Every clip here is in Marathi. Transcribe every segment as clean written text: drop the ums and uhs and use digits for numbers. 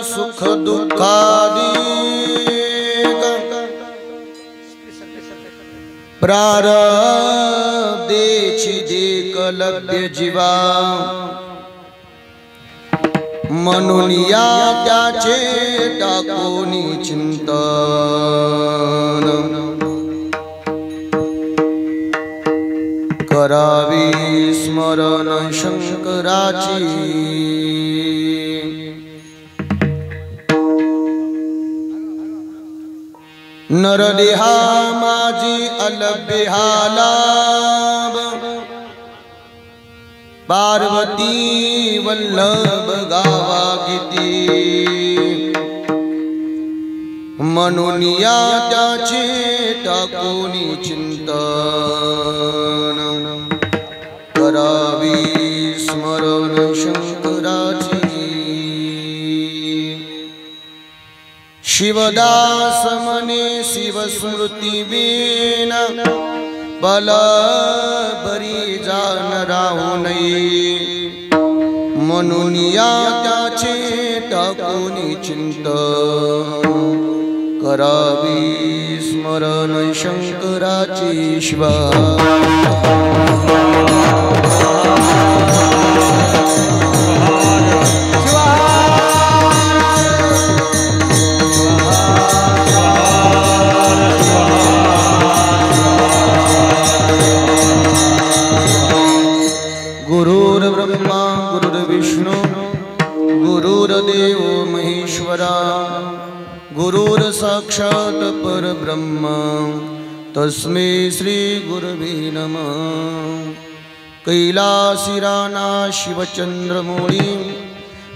सुख दुःखादी प्रारब्धेची देखलभ्य जीवा म्हणून या त्याचे टाकोनी चिंतन करावी स्मरण शंकराची नरदेहा माझी अलभ्यालाभ पार्वती वल्लभ गावा किती म्हणून या त्याचे टाकोनी चिंतन करावी स्मरण शंकराची शिवदास मने शिवस्मृती बिन बल बरी जान राहू नये म्हणून या त्याचे टाकोनी चिंतन करावी स्मरण शंकराची शिवा गुरुर्ब्रह्मा गुरुर्विष्णु गुरुर्देव महेश्वरा गुरुर्साक्षात् परब्रह्म तस्मै श्री गुरवे नमः कैलासिराना शिवचंद्रमौळी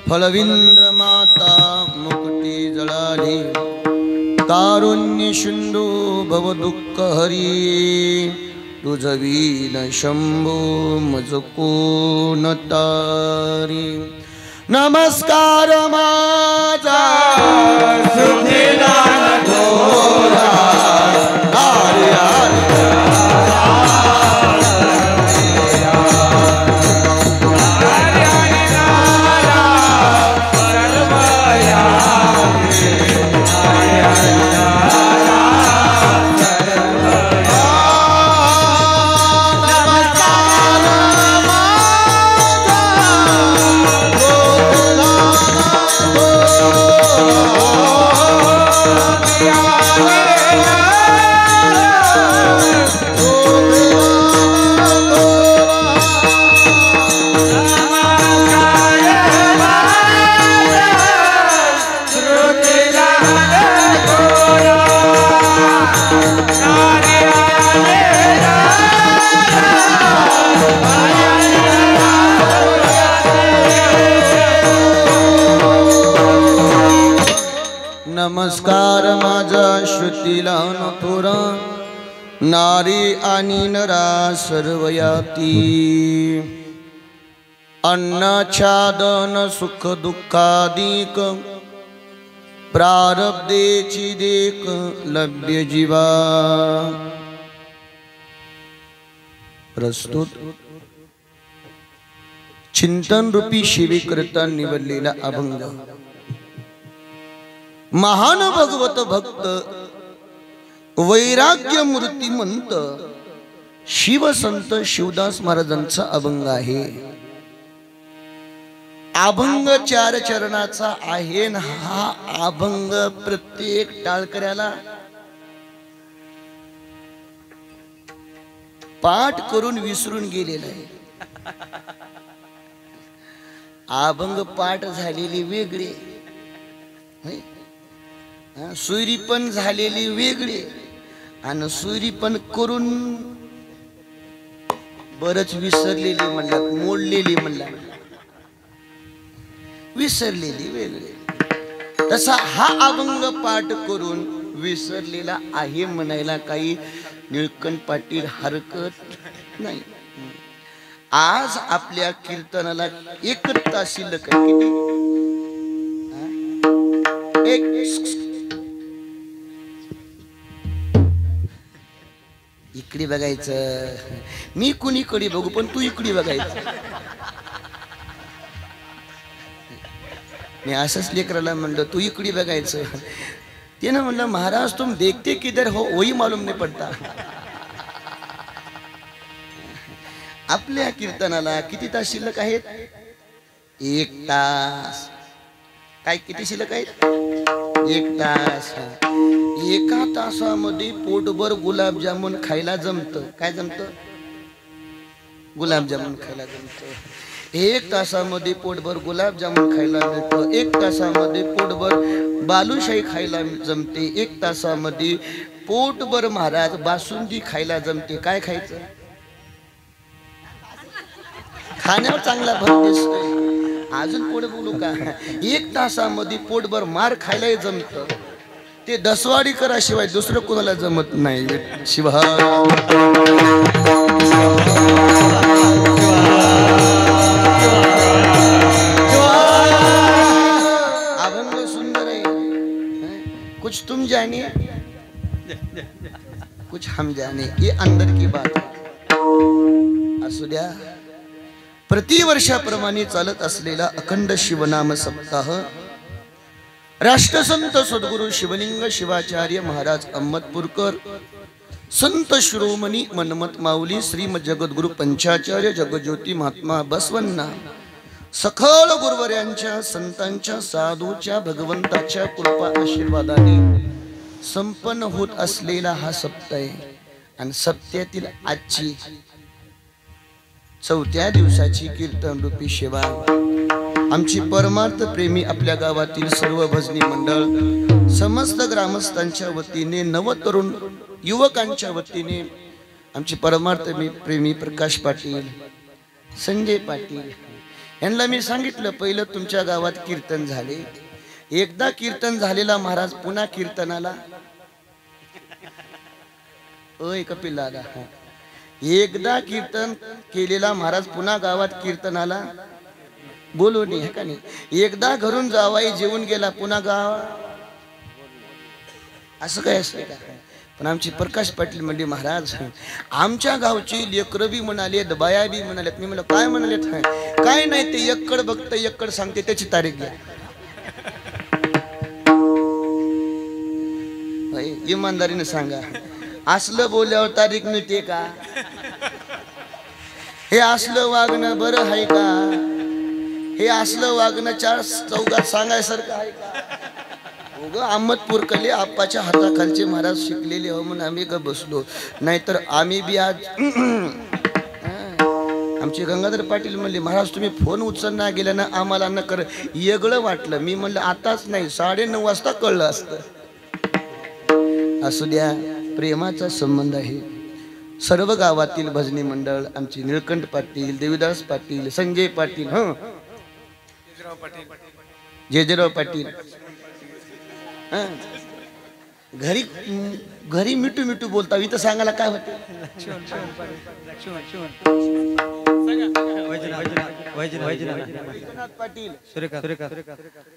फलविंद्र माता मुक्ती जळाली कारुण्य सिंधू भव दुःख हरी तुझवीन शंभो मजको नतारी नमस्कार माझा सुखीदान थोरा हरी नमस्कार माझा श्रुतीला नपुरा नारी आणि नरा सर्वयाती अन्नछादन सुख दुःखादिक प्रारब्धेची देख लभ्य जीवा प्रस्तुत चिंतन रूपी शिवीकरता निवडलेला अभंग महान भगवत भक्त वैराग्य मूर्तिमंत शिवसंत शिवदास महाराजांचा अभंग आहे। अभंग 4 चरणाचा आहे न हा अभंग प्रत्येक टाळकऱ्याला पाठ करून विसरून गेलेला आहे। अभंग पाठ झालेली वेगळी सुरी पण झालेली वेगळी आणि सुरी पण करून बरच विसरलेली म्हणला मोडलेली म्हणला विसरलेली वेगळी तसा हा अभंग पाठ करून विसरलेला आहे म्हणायला काही निळकंठ पाटील हरकत नाही। आज आपल्या कीर्तनाला 1 तास शिल्लक आहे किती इकडे बघायचं मी कुणीकडे बघू पण तू इकडे बघायचं मी असंच लेकराला म्हणलं तू इकडे बघायचं. त्यानं म्हणलं महाराज तुम देखते किधर हो वही मालूम नाही पडता. आपल्या कीर्तनाला किती तास शिल्लक आहेत? 1 तास. काय किती शिल्लक आहेत? 1 तास. एका तासामध्ये पोटभर गुलाबजामुन खायला जमतं. काय जमतं? गुलाबजामुन खायला जमतं. 1 तासामध्ये पोटभर गुलाबजामुन खायला मिळतं. 1 तासामध्ये पोटभर बालुशाही खायला जमते. 1 तासामध्ये पोटभर महाराज बासुंदी खायला जमते. काय खायचं? खाण्यावर चांगला भर दिसतोय. अजून पुढे बोलू का? 1 तासामध्ये पोटभर मार खायलाही जमतं. ते दसवाडी कराशिवाय दुसरं कोणाला जमत नाही. शिवा अभंग सुंदर है. कुछ तुम जानिए कुछ हम जाने. ये अंदर की बात. असू द्या. प्रतिवर्षाप्रमाणे चालत असलेला अखंड शिवनाम सप्ताह राष्ट्रसंत सद्गुरु शिवलिंग शिवाचार्य महाराज अहमदपूरकर, संत शिरोमणी मनमत माऊली श्रीमद जगद्गुरु पंचाचार्य जगज्योती महात्मा बसवण्णा सखल गुरुवर्यांच्या संतांच्या साधूच्या भगवंताच्या कृपा आशीर्वादाने संपन्न होत असलेला हा सप्ताह आहे. आणि सप्त्यातील आजची 4थ्या दिवसाची कीर्तन रूपी सेवा आमची परमार्थ प्रेमी आपल्या गावातील सर्व भजनी मंडळ, समस्त ग्रामस्थांच्या वतीने, नवतरुण युवकांच्या वतीने आमची परमार्थ प्रेमी प्रकाश पाटील, संजय पाटील यांना मी सांगितलं पहिलं तुमच्या गावात कीर्तन झाले. एकदा कीर्तन झालेला महाराज पुन्हा कीर्तनाला. ओय कपिल दादा, एकदा कीर्तन केलेला महाराज पुन्हा गावात कीर्तनाला बोलवणे है का नाही. एकदा घरून जावाई जेवून गेला पुन्हा गाव असं काय असतं का? पण आमची प्रकाश पाटील म्हणजे महाराज आमच्या गावची लेकरं बी म्हणाले, बाया बी म्हणालेत. मी म्हणलं काय म्हणालेत? काय नाही ते एक्कड बघतं एक्कड सांगते त्याची तारीख घ्या. इमानदारीने सांगा, असलं बोलल्यावर तारीख मिळते का? हे असलं वागणं बरं आहे का? हे असलं वागणं 4 चौघात सांगायसारखं आहे का? अहमदपूरकडले आप्पाच्या हाताखालचे महाराज शिकलेले हो म्हणून आम्ही ग बसलो. नाहीतर आम्ही बी आज आमचे गंगाधर पाटील म्हणले महाराज तुम्ही फोन उचलना गेल्या ना आम्हाला न कर वेगळं वाटलं. मी म्हणलं आताच नाही 9:30 वाजता कळलं असतं. असू द्या, प्रेमाचा संबंध आहे. सर्व गावातील भजनी मंडळ आमचे निळकंठ पाटील, देवीदास पाटील, संजय पाटील, जेजराव पाटील घरी घरी मिठू मिठू बोलता. इथं सांगायला काय होते? पाटील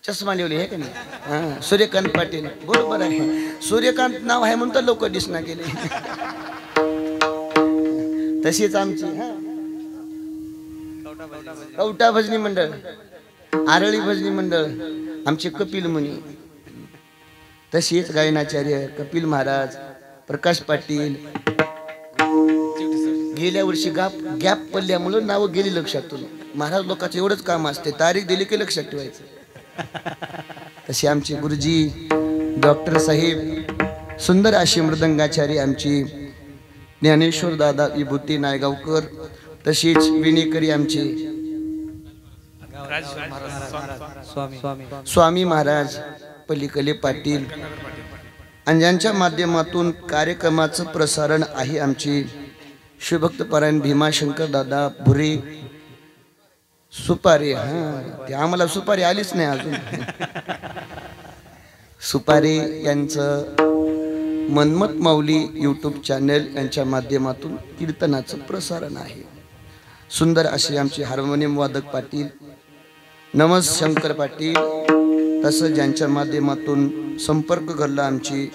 चष्मा लिवले हे का नाही? सूर्यकांत पाटील बरोबर आहे. सूर्यकांत नाव आहे म्हणून तर लोक दिसना गेले. तशीच आमची कवटा भजनी मंडळ, आरळी भजनी मंडळ आमचे कपिल मुनी, तसेच गायनाचार्य कपिल महाराज, प्रकाश पाटील. गेल्या वर्षी गॅप पडल्यामुळे नाव गेली लक्षातून. महाराज लोकांचं एवढंच काम असते, तारीख दिली की लक्षात ठेवायचं. तसे आमचे गुरुजी डॉक्टर साहेब, सुंदर अशी मृदंगाचार्य आमची ज्ञानेश्वर दादा विभूती नायगावकर, तसेच विनेकरी आमचे स्वामी महाराज पल्लीकले पाटील, आणि ज्यांच्या माध्यमातून कार्यक्रमाचं प्रसारण आहे आमची शिवभक्त पारायण भीमाशंकर दादा भुरे सुपारे. ते आम्हाला सुपारी आलीच नाही अजून. सुपारे यांचं मनमत माऊली यूट्यूब चॅनल यांच्या माध्यमातून कीर्तनाचं प्रसारण आहे. सुंदर असे आमचे हार्मोनियम वादक पाटील नमस शंकर पाटील, तसं ज्यांच्या माध्यमातून संपर्क घडला आमची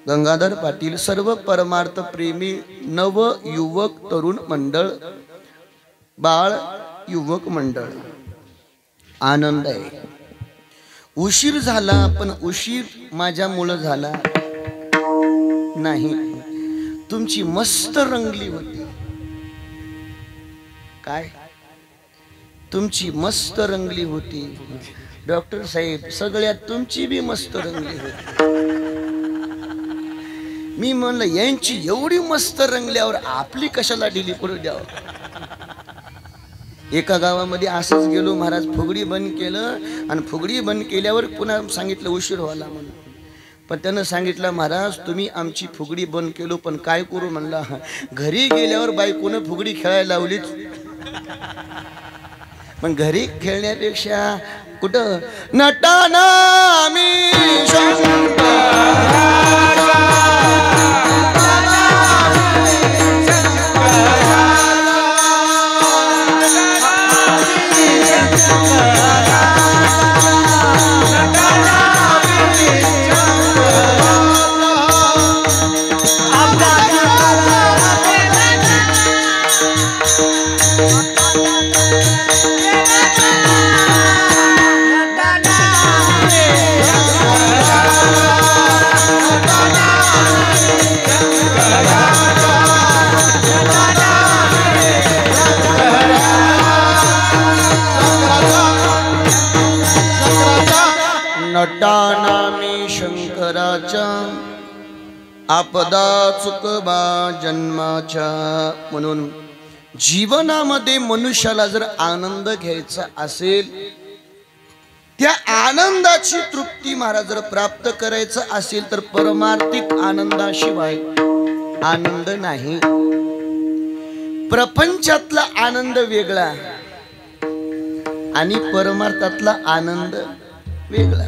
गंगाधर पाटील. सर्व परमार्थ प्रेमी नव युवक तरुण मंडळ, बाळ युवक मंडळ, आनंद आहे. उशीर झाला, पण उशीर माझ्यामुळं झाला नाही. तुमची मस्त रंगली होती. काय? तुमची मस्त रंगली होती. डॉक्टर साहेब, सगळ्यात तुमची बी मस्त रंगली होती. मी म्हणलं यांची एवढी मस्त रंगल्यावर आपली कशाला ढिली पडू द्यावं. एका गावामध्ये असंच गेलो, महाराज फुगडी बंद केलं आणि फुगडी बंद केल्यावर पुन्हा सांगितलं उशीर व्हायला म्हणून. पण त्यानं सांगितलं महाराज तुम्ही आमची फुगडी बंद केलो, पण काय करू म्हणला. घरी गेल्यावर बायकोनं फुगडी खेळायला लावलीच. पण घरी खेळण्यापेक्षा कुठं नटाना मी नटाना मी शंकराच्या आपदा चुकबा जन्माच्या. म्हणून जीवनामध्ये मनुष्याला जर आनंद घ्यायचा असेल, त्या आनंदाची तृप्ती महाराज जर प्राप्त करायचं असेल तर परमार्थिक आनंदाशिवाय आनंद नाही. प्रपंचातला आनंद वेगळा आणि परमार्थातला आनंद वेगळा.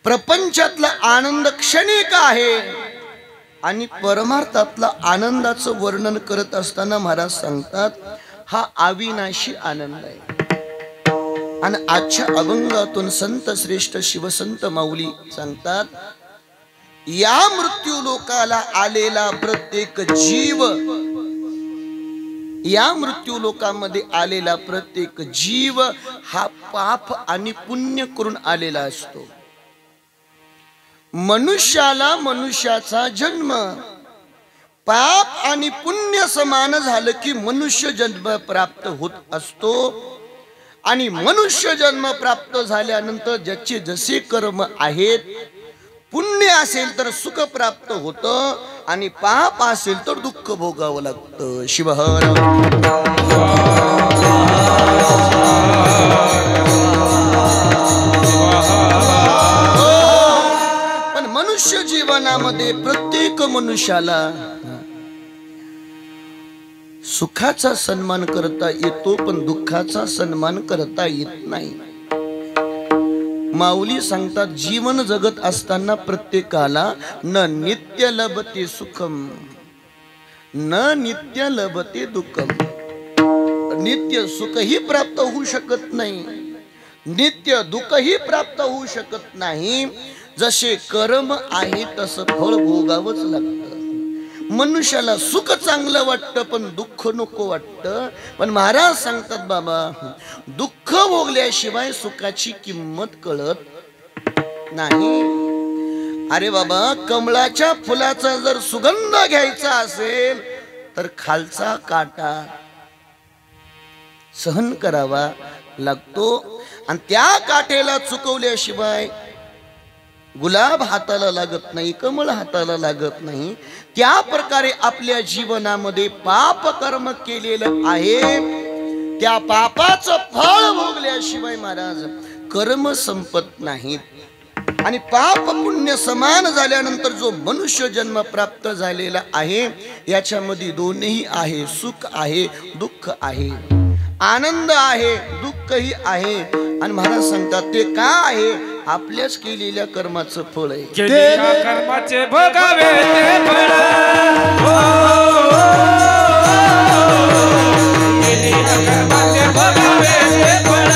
प्रपंचातला आनंद क्षणिक आहे आणि परमार्थातला आनंदाचं वर्णन करत असताना महाराज सांगतात हा अविनाशी आनंद आहे. आणि आजच्या अभंगातून संत श्रेष्ठ शिवसंत माऊली सांगतात या मृत्यू लोकाला आलेला प्रत्येक जीव, या मृत्यू लोकांमध्ये आलेला प्रत्येक जीव हा पाप आणि पुण्य करून आलेला असतो. मनुष्याला मनुष्याचा जन्म पाप आणि पुण्य समान झालं की मनुष्य जन्म प्राप्त होत असतो. आणि मनुष्य जन्म प्राप्त झाल्यानंतर ज्याचे जसे कर्म आहेत, पुण्य असेल तर सुख प्राप्त होतं आणि पाप असेल तर दुःख भोगावं लागतं. शिवहर पण मनुष्य जीवनामध्ये प्रत्येक मनुष्याला सुखाचा सन्मान करता येतो, पण दुःखाचा सन्मान करता येत नाही. माऊली सांगतात जीवन जगत असताना प्रत्येकाला न नित्य लभते सुखम न नित्य लभते दुःखम. नित्य सुखही प्राप्त होऊ शकत नाही, नित्य दुःखही प्राप्त होऊ शकत नाही. जसे कर्म आहे तसं फळ भोगावंच लागतं. मनुष्याला सुख चांगलं वाटतं पण दुःख नको वाटतं. पण महाराज सांगतात बाबा दुःख भोगल्याशिवाय सुखाची किंमत कळत नाही. अरे बाबा कमळाच्या फुलाचा जर सुगंध घ्यायचा असेल तर खालचा काटा सहन करावा लागतो. आणि त्या काठेला चुकवल्याशिवाय गुलाब हाताला लागत नाही, कमळ हाताला लागत नाही. त्या प्रकारे आपल्या जीवनामध्ये पाप कर्म केलेलं आहे, त्या पापाचं फळ भोगल्याशिवाय महाराज कर्म संपत नाहीत. आणि पाप पुण्य समान झाल्यानंतर जो मनुष्य जन्म प्राप्त झालेला आहे याच्यामध्ये दोन्ही आहे, सुख आहे दुःख आहे, आनंद आहे दुःखही आहे. आणि महाराज सांगतात ते का आहे, आपल्याच केलेल्या कर्माचं फळ आहे. कर्माचे भोगावे ते फळ, कर्माचे भोगावे ते फळ.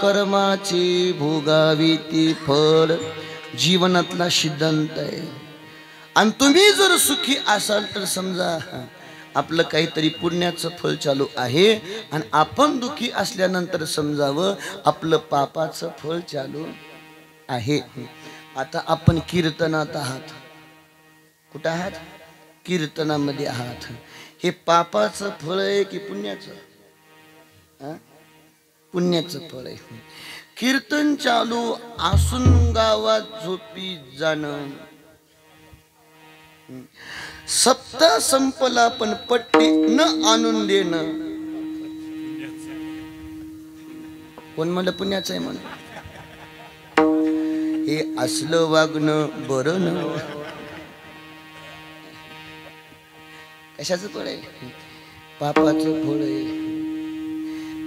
कर्माचे भोगावी ती फळ जीवनातला सिद्धांत आहे. आणि तुम्ही जर सुखी असाल तर समजा आपलं काहीतरी पुण्याचं फळ चालू आहे, आणि आपण दुखी असल्यानंतर समजावं आपलं पापाचं फळ चालू आहे. आता आपण कीर्तनात आहात. कुठं आहात? कीर्तनामध्ये आहात. हे पापाचं फळ आहे की पुण्याचं? पुण्याचं फळ आहे. कीर्तन चालू असून गावात झोपी जाणं, सप्ताह संपला पण पट्टी न आणून देणं, कोण म्हणलं पुण्याचं आहे म्हणून? हे असलं वागणं बरं न. कशाचं फळ आहे? पापाचं फळ आहे.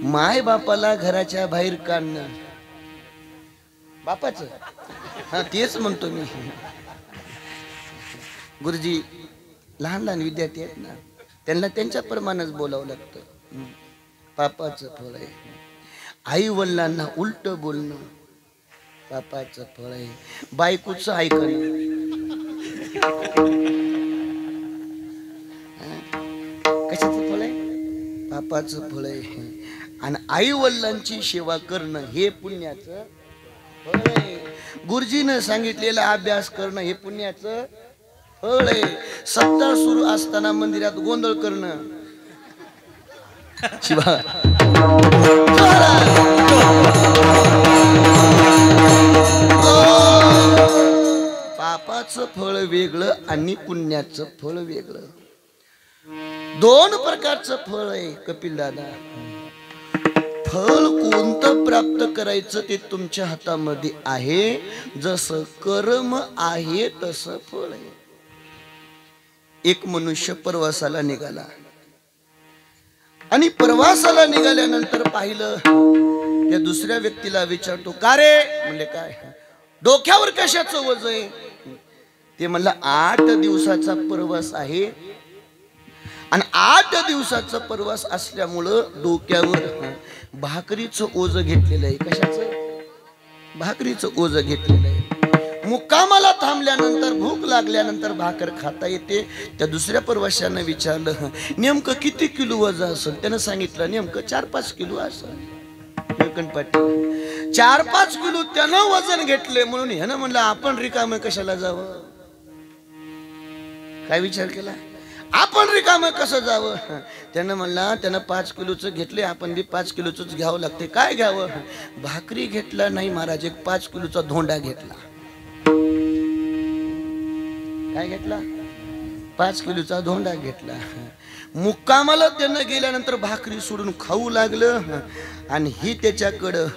माय बापाला घराच्या बाहेर काढणं बापाचं. हा तेच म्हणतो मी. गुरुजी लहान लहान विद्यार्थी आहेत ना, त्यांना त्यांच्या प्रमाणेच बोलावं लागतं. पापाचं फळ आहे. आई वडिलांना उलट बोलणं पापाचं फळ आहे. बायकोचं ऐकणं कशाचं फळ आहे? पापाचं फळ आहे. आणि आई वडिलांची सेवा करणं हे पुण्याचं फळ आहे. गुरुजीनं सांगितलेला अभ्यास करणं हे पुण्याचं फळ आहे. सप्ताह सुरू असताना मंदिरात गोंधळ करणं शिवा पापाचं फळ वेगळं आणि पुण्याचं फळ वेगळं. दोन प्रकारचं फळ आहे कपिल दादा. फळ कोणतं प्राप्त करायचं ते तुमच्या हातामध्ये आहे. जसं कर्म आहे तसं फळ आहे. एक मनुष्य प्रवासाला निघाला आणि प्रवासाला निघाल्यानंतर पाहिलं, त्या दुसऱ्या व्यक्तीला विचारतो, का रे? म्हणले काय? डोक्यावर कशाचं ओझं आहे? ते म्हणलं 8 दिवसाचा प्रवास आहे आणि 8 दिवसाचा प्रवास असल्यामुळं डोक्यावर भाकरीचं ओझं घेतलेलं आहे. कशाचं? भाकरीचं ओझं घेतलेलं आहे. मुक्कामाला थांबल्यानंतर भूक लागल्यानंतर भाकर खाता येते. त्या दुसऱ्या प्रवाशानं विचारलं, नेमकं किती किलो वजन असेल? त्यानं सांगितलं नेमकं 4-5 किलो असेल. 4-5 किलो त्यानं वजन घेतले. म्हणून ह्यानं म्हणलं आपण रिकामं कशाला जावं? काय विचार केला? आपण रिकामं कसं जावं? त्यानं म्हणला त्यानं 5 किलोचं घेतले, आपण बी 5 किलोचंच घ्यावं लागते. काय घ्यावं? भाकरी घेतला नाही महाराज, एक 5 किलोचा धोंडा घेतला. काय घेतला? 5 किलोचा धोंडा घेतला. मुक्कामाला त्यानं गेल्यानंतर भाकरी सोडून खाऊ लागलं आणि ही त्याच्याकडं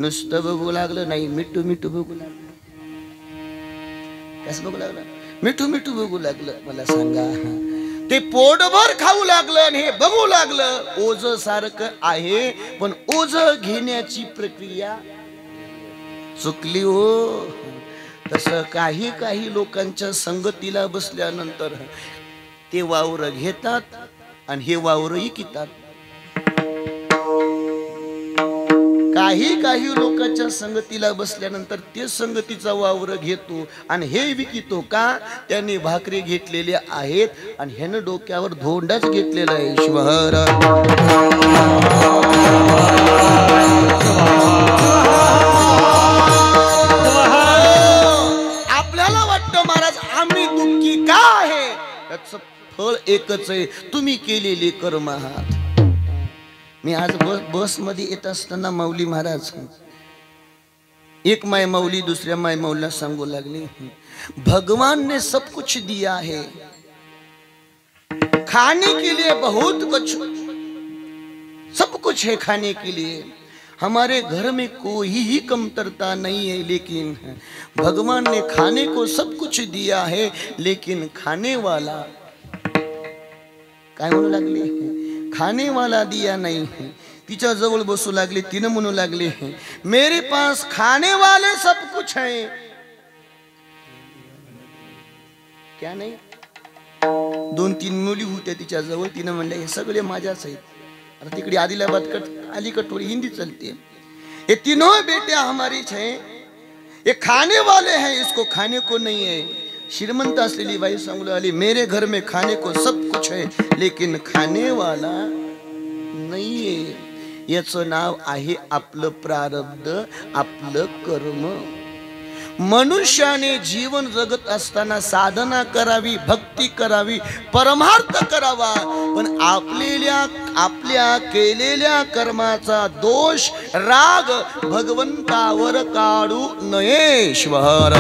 नुसतं बघू लागलं नाही, मिठू मिठू बघू लागलं. कसं बघू लागलं? मिठू मिठू बघू लागलं. मला सांगा, ते पोटभर खाऊ लागलं आणि हे बघू लागलं. ओझ सारखं आहे पण ओझ घेण्याची प्रक्रिया चुकली हो. तसं काही काही लोकांच्या संगतीला बसल्यानंतर ते वावर घेतात आणि हे वावर विकतात. काही काही लोकांच्या संगतीला बसल्यानंतर ते संगतीचा वावर घेतो आणि हे विकितो. का? त्यांनी भाकरी घेतलेल्या आहेत आणि ह्यानं डोक्यावर धोंडाच घेतलेला आहे. ईश्वर आपल्याला वाटतं महाराज आम्ही दुःखी का आहे? त्याचं फळ एकच आहे, तुम्ही केलेले कर्म आहात. मी आज बस मध्ये येत असताना माऊली महाराज, एक माय माऊली दुसऱ्या माय माऊलीला सांगू लागली, भगवान ने सब कुछ दिया है, खाने के लिए बहुत कुछ, सब कुछ है खाने के लिए, हमारे घर में कोई ही कमतरता नहीं है, लेकिन भगवान ने खाने को सब कुछ दिया है, लेकिन खाने वाला काय म्हणू लागली? खाने वाला दिया नहीं है. तिच्या जवळ बसू लागली. तिने म्हणू लागली, मेरे पास खाने वाले सब कुछ है, क्या नाही? 2-3 मुली होत्या तिच्या जवळ. तिने म्हणले हे सगळे माझ्याच आहेत. और तिकड़ी आदिलाबाद अलीगढ़ थोड़ी हिंदी चलती है। ये तीनों बेटे हमारी हैं, ये खाने वाले हैं, इसको खाने को नहीं है। श्रीमंत असलेली बाई सांगू लागली, मेरे घर में खाने को सब कुछ है लेकिन खाने वाला नाही आहे। याचं नाव आहे आपलं प्रारब्ध, आपलं कर्म। मनुष्याने जीवन जगत असताना साधना करावी, भक्ती करावी, परमार्थ करावा, पण आपल्या केलेल्या कर्माचा दोष राग भगवंतावर काढू नये। ईश्वर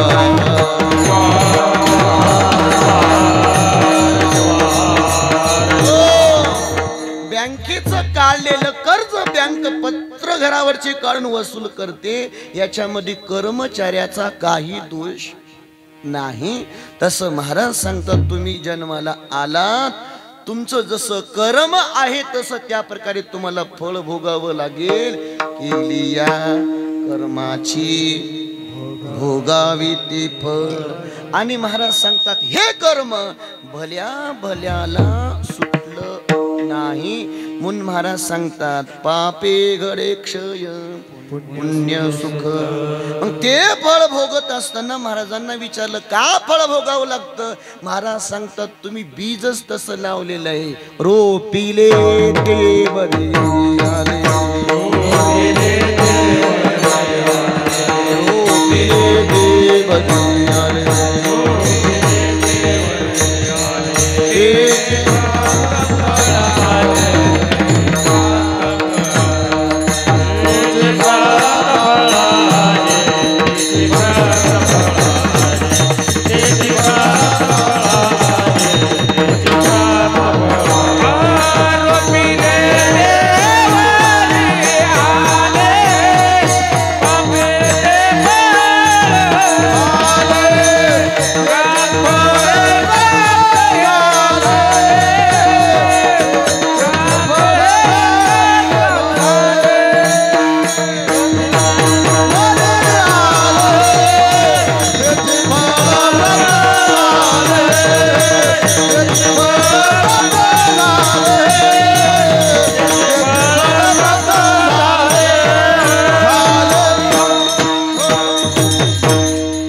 बँकेचं काढलेलं कर्ज बँक पत्र घरावरचे काढून वसूल करते, याच्यामध्ये कर्मचाऱ्याचा काही दोष नाही। तसं महाराज सांगतात, तुम्ही जन्माला आलात, तुमचं जसं कर्म आहे तसं त्या प्रकारे तुम्हाला फळ भोगावं लागेल। केलिया कर्माची भोगावी ते फळ। आणि महाराज सांगतात, हे कर्म भल्या भल्याला सुटलं नाही, म्हणून महाराज सांगतात, पापे घडे क्षय पुण्य सुख। मग ते फळ भोगत असताना महाराजांना विचारलं, का फळ भोगावं लागतं? महाराज सांगतात, तुम्ही बीजच तसं लावलेलं आहे। रोपिले ते बरे आले,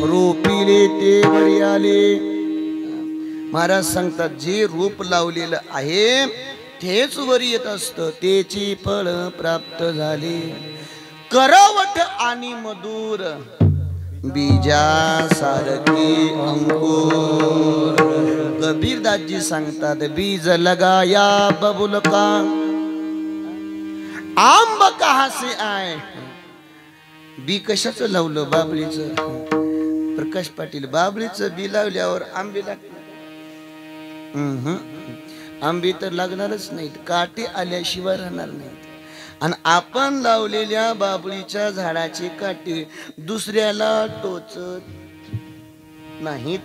रोपिले ते बरे आले, महाराज सांगतात, जे रूप लावलेलं आहे तेच वर येत असतं, त्याची फळ प्राप्त झाली। करवट आणि मधुर बीजासारखे अंकुर। कबीरदासजी सांगतात, बीज लगाया बबुल का आंब कहा से आए। बी कशाचं लावलं? बाबळीचं। प्रकाश पाटील, बाबळीचं बी लावल्यावर आंबे लागतात? आंबे तर लागणारच नाहीत, काटे आल्याशिवाय राहणार नाहीत। आणि आपण लावलेल्या बाबळीच्या झाडाचे काटे दुसऱ्याला टोचत नाहीत,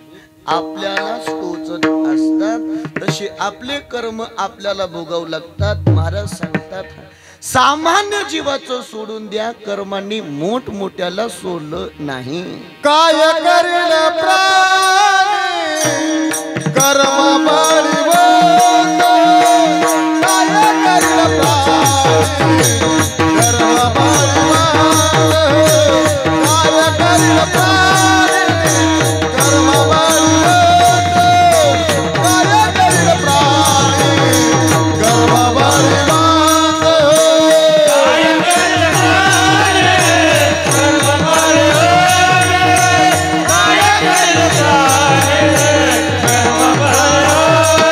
आपल्यालाच टोचत असतात। तसे आपले कर्म आपल्याला भोगावं लागतात। महाराज सांगतात, सामान्य जीवाचं सोडून द्या, कर्मांनी मोठमोठ्याला सोडलं नाही। काय करील प्राणी कर्म बळीवंत, काय करील प्राणी कर्म बळीवंत, काय करील प्राणी कर्म बळीवंत, काय करील प्राणी कर्म बळीवंत, काय करील प्राणी कर्म बळीवंत, काय करील प्राणी कर्म बळीवंत।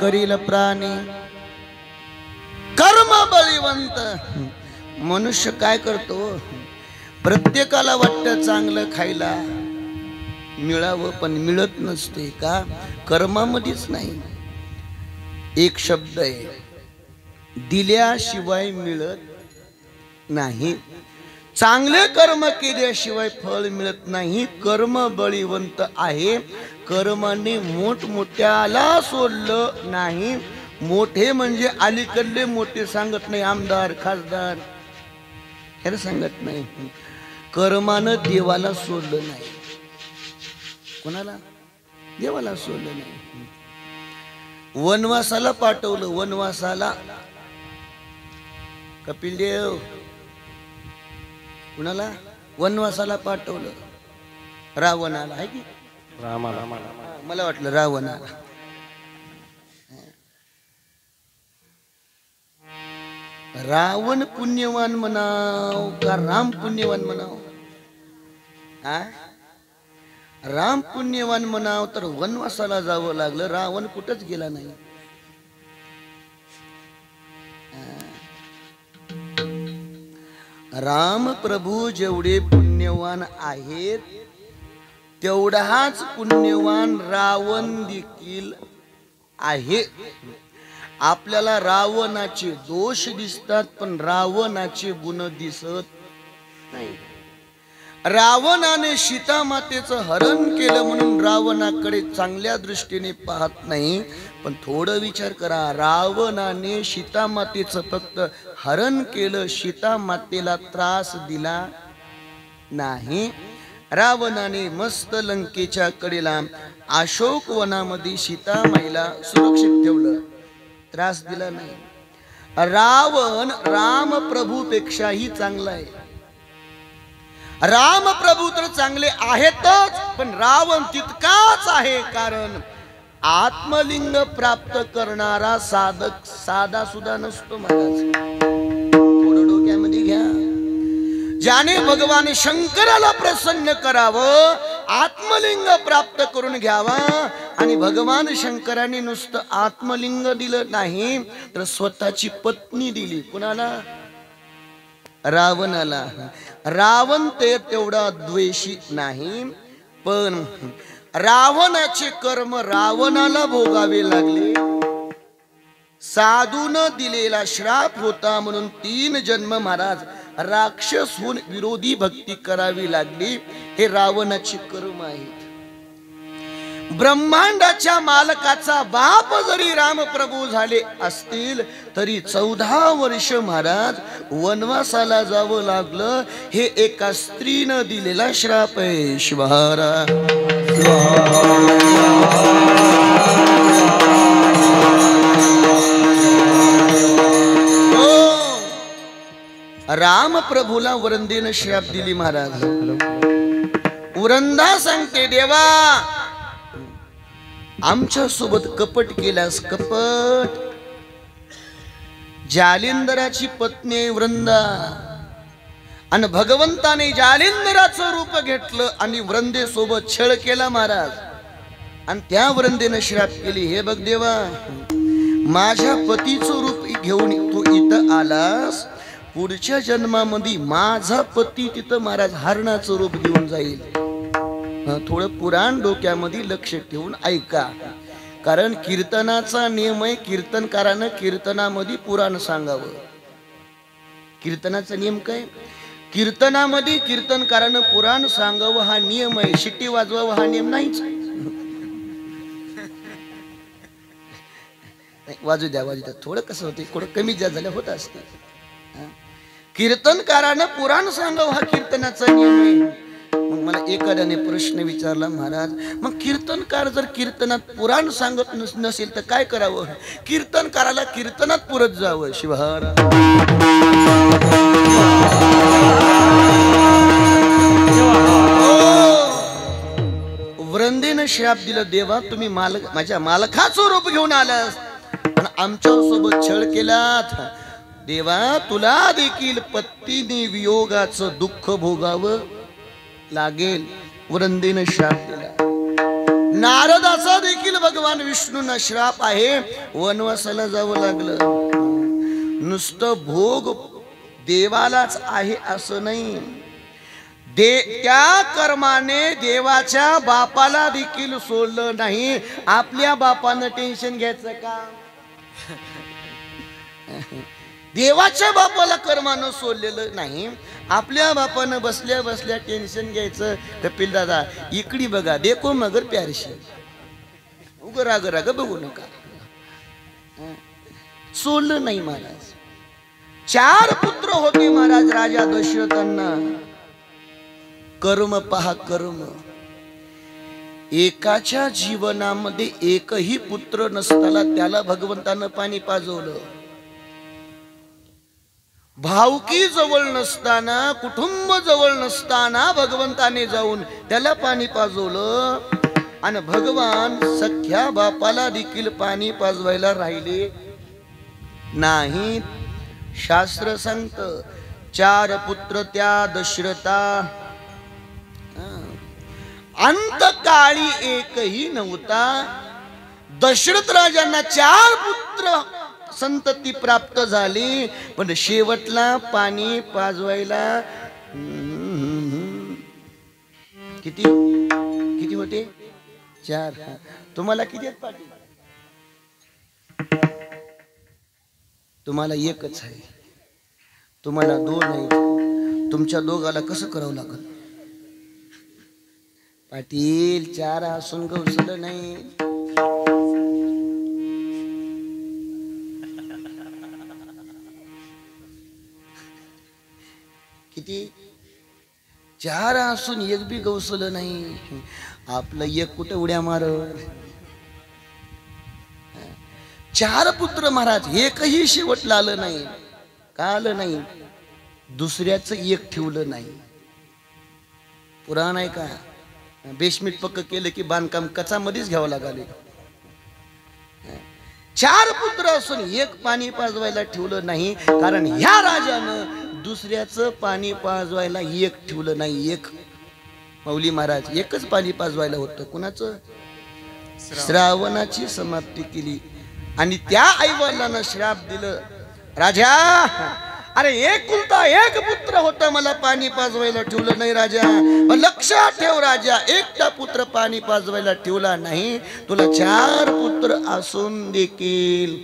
करील प्राणी कर्म बळीवंत. मनुष्य काय करतो, प्रत्येकाला वाटतं चांगलं खायला मिळावं पण मिळत नसते का, कर्मामध्येच नाही. एक शब्द आहे, दिल्याशिवाय मिळत नाही. चांगले कर्म केल्याशिवाय फळ मिळत नाही. कर्म बळीवंत आहे. कर्माने मोठमोठ्याला सोडलं नाही. मोठे म्हणजे अलीकडले मोठे सांगत नाही, आमदार खासदार हे सांगत नाही. कर्मानं देवाला सोडलं नाही. कोणाला? देवाला सोडलं नाही. वनवासाला पाठवलं, वनवासाला कपिल देव कुणाला वनवासाला पाठवलं, रावणाला आहे की रामाला. मला वाटलं रावणाला. रावण पुण्यवान म्हणाव का राम पुण्यवान म्हणाव? राम पुण्यवान म्हणाव तर वनवासाला जावं लागलं. रावण कुठंच गेला नाही. राम प्रभू जेवढे पुण्यवान आहेत तेवढाच पुण्यवान रावण देखील आहे. आपल्याला रावणाचे दोष दिसतात पण रावणाचे गुण दिसत नाही. रावणाने सीता मातेचं हरण केलं म्हणून रावणाकडे चांगल्या दृष्टीने पाहत नाही. पण थोडं विचार करा, रावणाने सीता मातेचं फक्त हरण केलं, सीता मातेला त्रास दिला नाही. रावणाने मस्त लंकेच्या कडेला अशोक वनामध्ये सीता माईला सुरक्षित ठेवलं, त्रास दिला नाही. रावण राम प्रभूपेक्षाही चांगला आहे. राम प्रभू तर चांगले आहेतच पण रावण तितकाच आहे, कारण आत्मलिंग प्राप्त करणारा साधक साधा सुद्धा नसतो. महाराज थोडं डोक्यामध्ये घ्या. ज्याने भगवान शंकराला प्रसन्न करावं, आत्मलिंग प्राप्त करून घ्यावा, आणि भगवान शंकराने नुसतं आत्मलिंग दिलं नाही तर स्वतःची पत्नी दिली. कुणाला? रावणाला. रावण ते तेवढा द्वेषी नाही, पण रावणाचे कर्म रावणाला भोगावे लागले. साधून दिलेला श्राप होता म्हणून 3 जन्म महाराज राक्षस होऊन विरोधी भक्ती करावी लागली. हे रावणाचे कर्म आहेत. ब्रह्मांडाच्या मालकाचा बाप जरी रामप्रभू झाले असतील तरी 14 वर्ष महाराज वनवासाला जावं लागलं. हे एका स्त्रीनं दिलेला श्राप आहे. शिवहारा राम प्रभूला वृंदेनं श्राप दिली. महाराज वृंदा सांगते, देवा आमच्या सोबत कपट केल्यास कपट. जालिंदराची पत्नी वृंदा आणि भगवंताने जालिंदराचं रूप घेतलं आणि वृंदे सोबत छळ केला महाराज. आणि त्या वृंदेनं श्राप केली, हे बघ देवा, माझ्या पतीचं रूप घेऊन तू इथं आलास, पुढच्या जन्मामध्ये माझा पती तिथं महाराज हरणाचं रूप घेऊन जाईल. थोडं पुराण डोक्यामध्ये लक्ष ठेवून ऐका, कारण कीर्तनाचा नियम आहे, कीर्तनकारानं कीर्तनामध्ये पुराण सांगावं. कीर्तनाचा नियम काय? कीर्तनामध्ये कीर्तनकारानं पुराण सांगावं हा नियम आहे. शिट्टी वाजवावं हा नियम नाहीच. वाजू द्या, वाजू द्या. थोडं कसं होते, थोडं कमी जास्त झालं होत असतं. कीर्तनकारानं पुराण सांगावं हा कीर्तनाचा नियम आहे. मग मला एखाद्याने प्रश्न विचारला, महाराज मग कीर्तनकार जर कीर्तनात पुराण सांगत नसेल तर काय करावं? कीर्तनकाराला कीर्तनात पुरत जावं. शिवहारा वृंदेनं श्राप दिलं, देवा तुम्ही माझ्या मालकाचं रूप घेऊन आलास पण आमच्या सोबत छळ केलात. देवा तुला देखील पत्नीने वियोगाचं दुःख भोगावं लागेल. वृंदेनं श्राप दिला. नारदाचा देखील भगवान विष्णूंना श्राप आहे, वनवासाला जावं लागलं. नुसतं भोग देवालाच आहे असं नाही, त्या कर्माने देवाच्या बापाला देखील सोडलं नाही. आपल्या बापानं टेन्शन घ्यायचं का? देवाच्या बापाला कर्मानं सोडलेलं नाही, आपल्या बापानं बसल्या बसल्या टेन्शन घ्यायचं. कपिल दादा इकडी बघा, देखो मगर प्यारशी, उग राग राग बघू नका. सोडलं नाही महाराज. 4 पुत्र होते महाराज राजा दशरथांना. कर्म पहा कर्म. एकाच्या जीवनामध्ये एकही पुत्र नसताना त्याला भगवंतानं पाणी पाजवलं. भावकी जवळ नसताना, कुटुंब जवळ नसताना भगवंताने जाऊन त्याला पाणी पाजवलं. आणि भगवान सख्या बापाला देखील पाणी पाजवायला राहिले नाही. शास्त्र सांगत 4 पुत्र त्या दशरथा, अंतकाळी एकही नव्हता. दशरथ राजांना 4 पुत्र संतती प्राप्त झाली, पण शेवटला पाणी पाजवायला किती किती होते? 4. तुम्हाला किती आहेत पाटील? तुम्हाला एकच आहे, तुम्हाला 2 आहे. तुमच्या दोघाला कसं करावं लागल पाटील? 4 असून गवसलं नाही. किती? 4 असून एक बी गवसलं नाही. आपलं एक कुठे उड्या मार. 4 पुत्र महाराज, एकही शेवटला आलं नाही. का आलं नाही? दुसऱ्याचं एक ठेवलं नाही. पुराण आहे का? बेसमेंट पक्क केलं की बांधकाम कचामध्येच घ्यावं लागले. 4 पुत्र असून एक पाणी पाजवायला ठेवलं नाही, कारण ह्या राजानं दुसऱ्याचं पाणी पाजवायला एक ठेवलं नाही. एक माऊली महाराज एकच पाणी पाजवायला होतं. कुणाचं? श्रावणाची समाप्ती केली. आणि त्या आईवडिलांना श्राप दिलं, राजा अरे एकुलता एक पुत्र होता, मला पाणी पाजवायला ठेवलं नाही राजा. लक्षात ठेव राजा, एकटा पुत्र पाणी पाजवायला ठेवला नाही, तुला 4 पुत्र असून देखील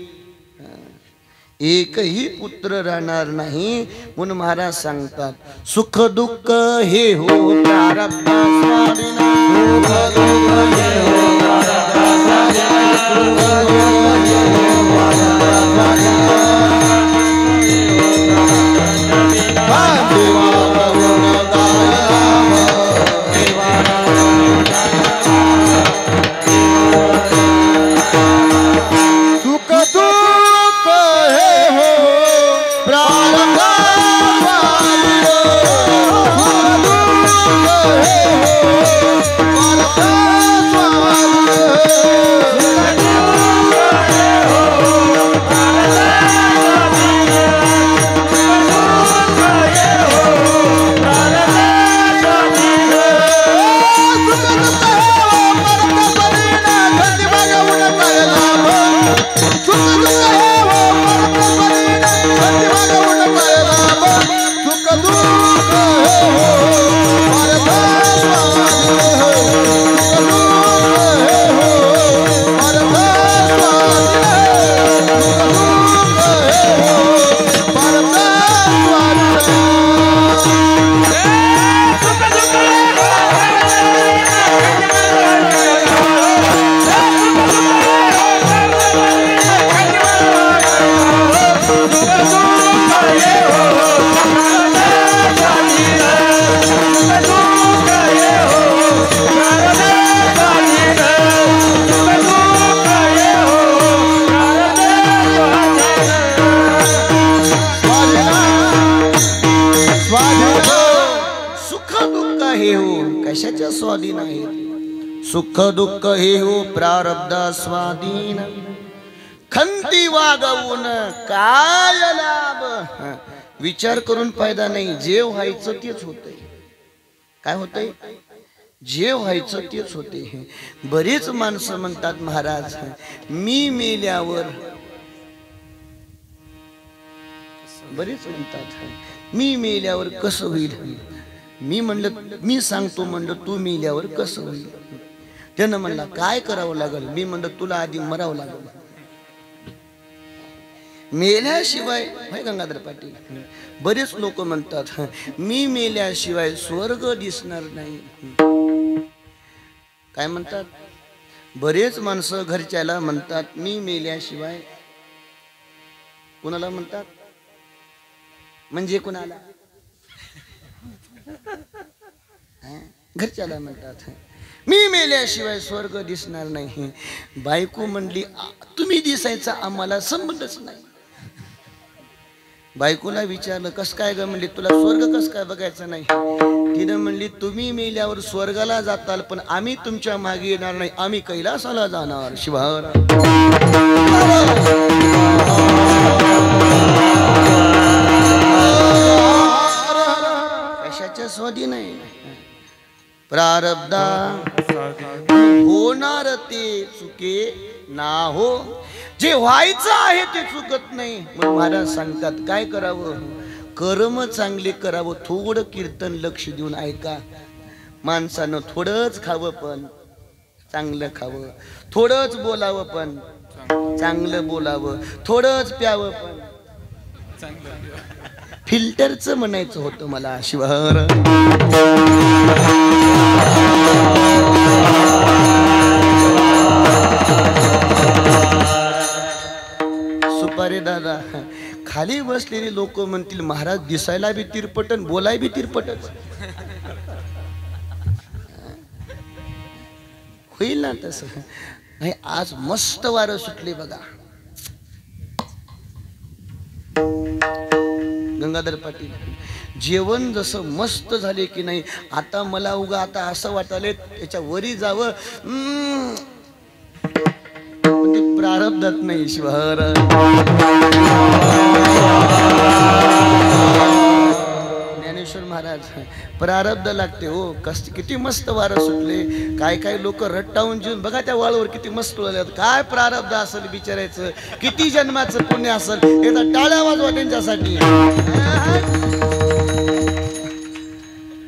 एकही पुत्र राहणार नाही. म्हणून महाराज सांगतात, सुख दुःख हे हो प्रारब्ध स्वामीना, सुख दुःख हे हो प्रारब्ध स्वामीना, सुख दुःख हे हो प्रारब्ध स्वामीना. कशाच्या स्वाधीन आहे? सुख दुःख हे हो प्रारब्ध स्वाधीन, खंती वागवून काय लाभ. विचार करून फायदा नाही, जे व्हायचं तेच होतंय. काय होतंय? जे व्हायचं तेच होते. बरेच माणसं म्हणतात महाराज मी मेल्यावर, बरेच म्हणतात मी मेल्यावर कसं होईल. मी म्हणलं मी सांगतो म्हणलं तू मेल्यावर कसं होईल. त्यानं म्हणला काय करावं लागेल. मी म्हणलं तुला आधी मरावं लागेल. मेल्याशिवाय होय गंगाधर पाटील. बरेच लोक म्हणतात मी मेल्याशिवाय स्वर्ग दिसणार नाही. काय म्हणतात बरेच माणसं घरच्याला म्हणतात मी मेल्याशिवाय. कुणाला म्हणतात म्हणजे कुणाला घरच्याला म्हणतात मी मेल्याशिवाय स्वर्ग दिसणार नाही. बायको म्हणली तुम्ही दिसायचा आम्हाला संबंधच नाही. बायकोला विचारलं कस काय ग. म्हणली तुला स्वर्ग कस काय बघायचं नाही. तिनं म्हणली तुम्ही मेल्यावर स्वर्गाला जाताल पण आम्ही तुमच्या मागे येणार नाही. आम्ही कैलासाला जाणार. शिवार कशाच्या स्वाधी नाही. प्रारब्धा होणार ते चुके ना हो. जे व्हायचं आहे ते चुकत नाही. मग महाराज सांगतात काय करावं. कर्म चांगले करावं. थोडं कीर्तन लक्ष देऊन ऐका. माणसानं थोडंच खावं पण चांगलं खावं. थोडंच बोलावं पण चांगलं बोलावं. थोडंच प्यावं पण फिल्टरचं म्हणायचं होतं मला. शिवार सुपारी दादा खाली बसलेले लोक म्हणतील महाराज दिसायला बी तिरपटन बोलाय बी तिरपटच. होईल ना तसं. नाही आज मस्त वारं सुटले बघा. गंगाधर पाटील जेवण जसं मस्त झाले की नाही. आता मला उगा आता असं वाटायले त्याच्या वरी जावं. पण ते प्रारब्धात नाही. शिवार ज्ञानेश्वर महाराज प्रारब्ध लागते हो. किती मस्त वारं सुटले. काय काय लोक रट्टावून जेवून बघा त्या वाळूवर किती मस्त उडल्यात. काय प्रारब्ध असेल बिचारायचं. किती जन्माचं पुण्य असेल. एकदा टाळ्या वाजवा त्यांच्यासाठी.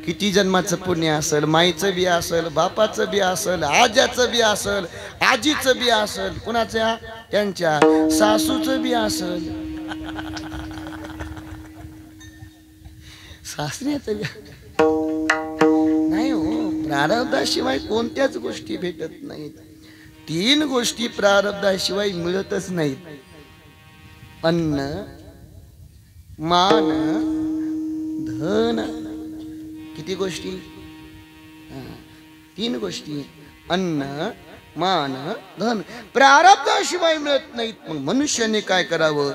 किती जन्माचं पुण्य असेल. माईचं बी असेल, बापाचं बी असेल, आज्याचं बी असेल, आजीचं बी असेल, कुणाच्या त्यांच्या सासूचं बी असेल, सासऱ्याचं बी नाही हो. प्रारब्धाशिवाय कोणत्याच गोष्टी भेटत नाहीत. 3 गोष्टी प्रारब्धाशिवाय मिळतच नाहीत. अन्न, मान, धन. किती गोष्टी. 3 गोष्टी. अन्न, मान, धन प्रारब्धाशिवाय मिळत नाहीत. मग मनुष्याने काय करावं.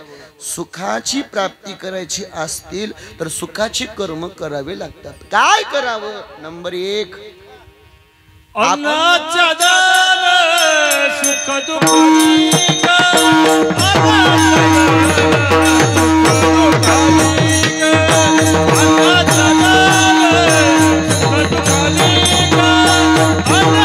सुखाची प्राप्ती करायची असतील तर सुखाची कर्म करावे लागतात. काय करावं. नंबर 1 अन्नाचा दार सुख दुःखाची ग. अन्नाचा दार सुख दुःखाची ग. अन्नाचा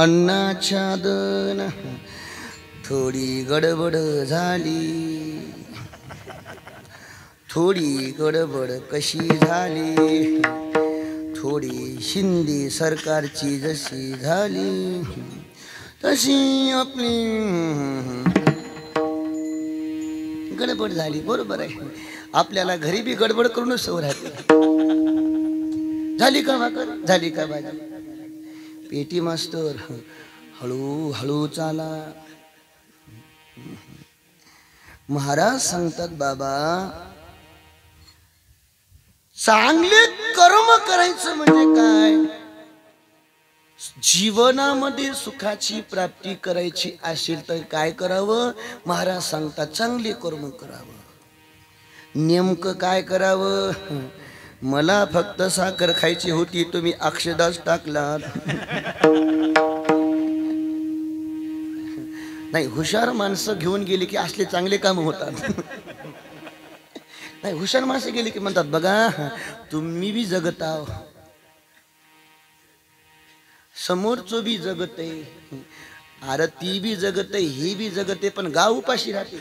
अन्नाच्या दन थोडी गडबड झाली, थोडी गडबड कशी झाली, थोडी शिंदे सरकारची जशी झाली तशी आपली गडबड झाली. बरोबर आहे, आपल्याला घरी बी गडबड करूनच सवय राहते. झाली का भाकर, झाली का भाजी, पेटी मास्तर हळू हळू चाला. महाराज सांगतात बाबा चांगले कर्म करायचं म्हणजे काय, जीवनामध्ये सुखाची प्राप्ती करायची असेल तर काय करावं. महाराज सांगतात चांगले कर्म करावं. नेमकं काय करावं, मला फक्त साखर खायची होती, तुम्ही अक्षदाच टाकलात. नाही, हुशार माणसं घेऊन गेली की असले चांगले काम होतात. नाही, हुशार माणसं गेली की म्हणतात बघा तुम्ही बी जगता, समोरचं बी जगते, अरे ती बी जगते, ही बी जगते, पण गाव उपाशी राहते.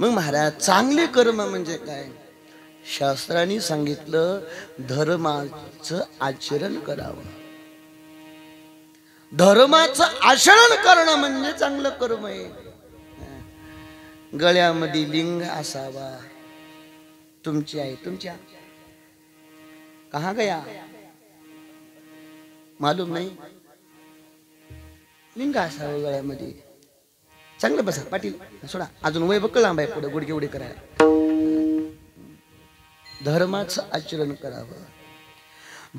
मग महाराज चांगले कर्म म्हणजे काय, शास्त्रांनी सांगितलं धर्माचं आचरण करावं. धर्माचं आचरण करणं म्हणजे चांगलं कर्म आहे. गळ्यामध्ये लिंग असावा. तुमची आहे, तुमच्या कहा गया मालूम नाही, लिंग असावं गळ्यामध्ये. चांगलं बसा पाटील, सोडा अजून वय बक्कळ लांब आहे, पुढे गुडघे उडे करायला. धर्माचं आचरण करावं.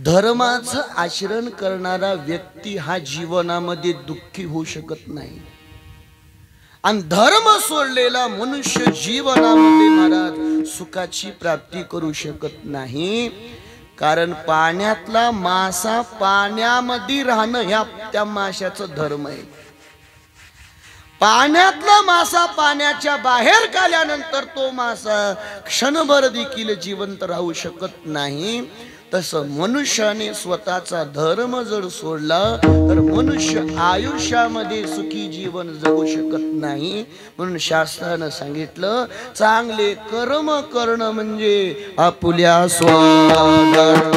धर्माचं आचरण करणारा व्यक्ती हा जीवनामध्ये दुःखी होऊ शकत नाही. आणि धर्म सोडलेला मनुष्य जीवनामध्ये महाराज सुखाची प्राप्ती करू शकत नाही. कारण पाण्यातला मासा पाण्यामध्ये राहणं ह्या त्या माशाचं धर्म आहे. पाण्यातला मासा पाण्याच्या बाहेर काढल्यानंतर तो मासा क्षणभर देखील जिवंत राहू शकत नाही. तसं मनुष्याने स्वतःचा धर्म जर सोडला तर मनुष्य आयुष्यामध्ये सुखी जीवन जगू शकत नाही. म्हणून शास्त्रानं सांगितलं चांगले कर्म करणं म्हणजे आपुल्या स्वागत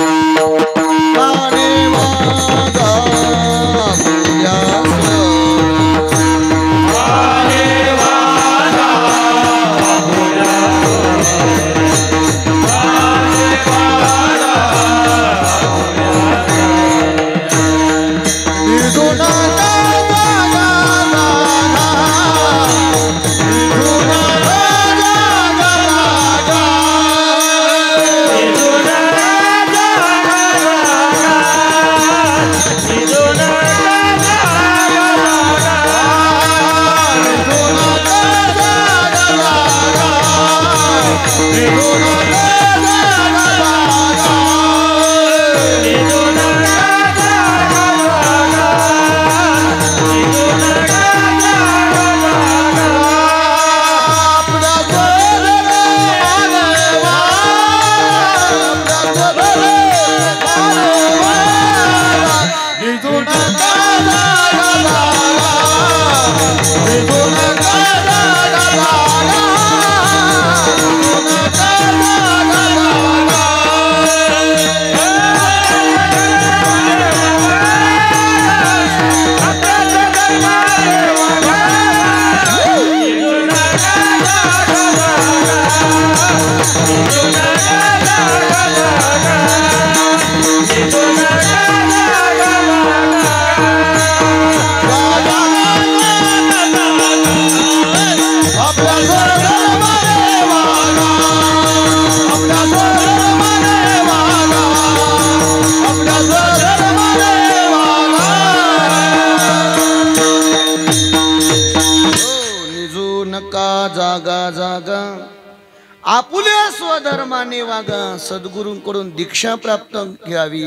आपुल्या स्वधर्माने वागा. सद्गुरूंकडून दीक्षा प्राप्त घ्यावी.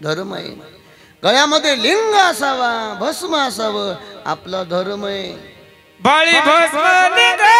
धर्म आहे. गळ्यामध्ये लिंग असावा, भस्म असावं, आपला धर्म आहे. बाळी भस्म निघा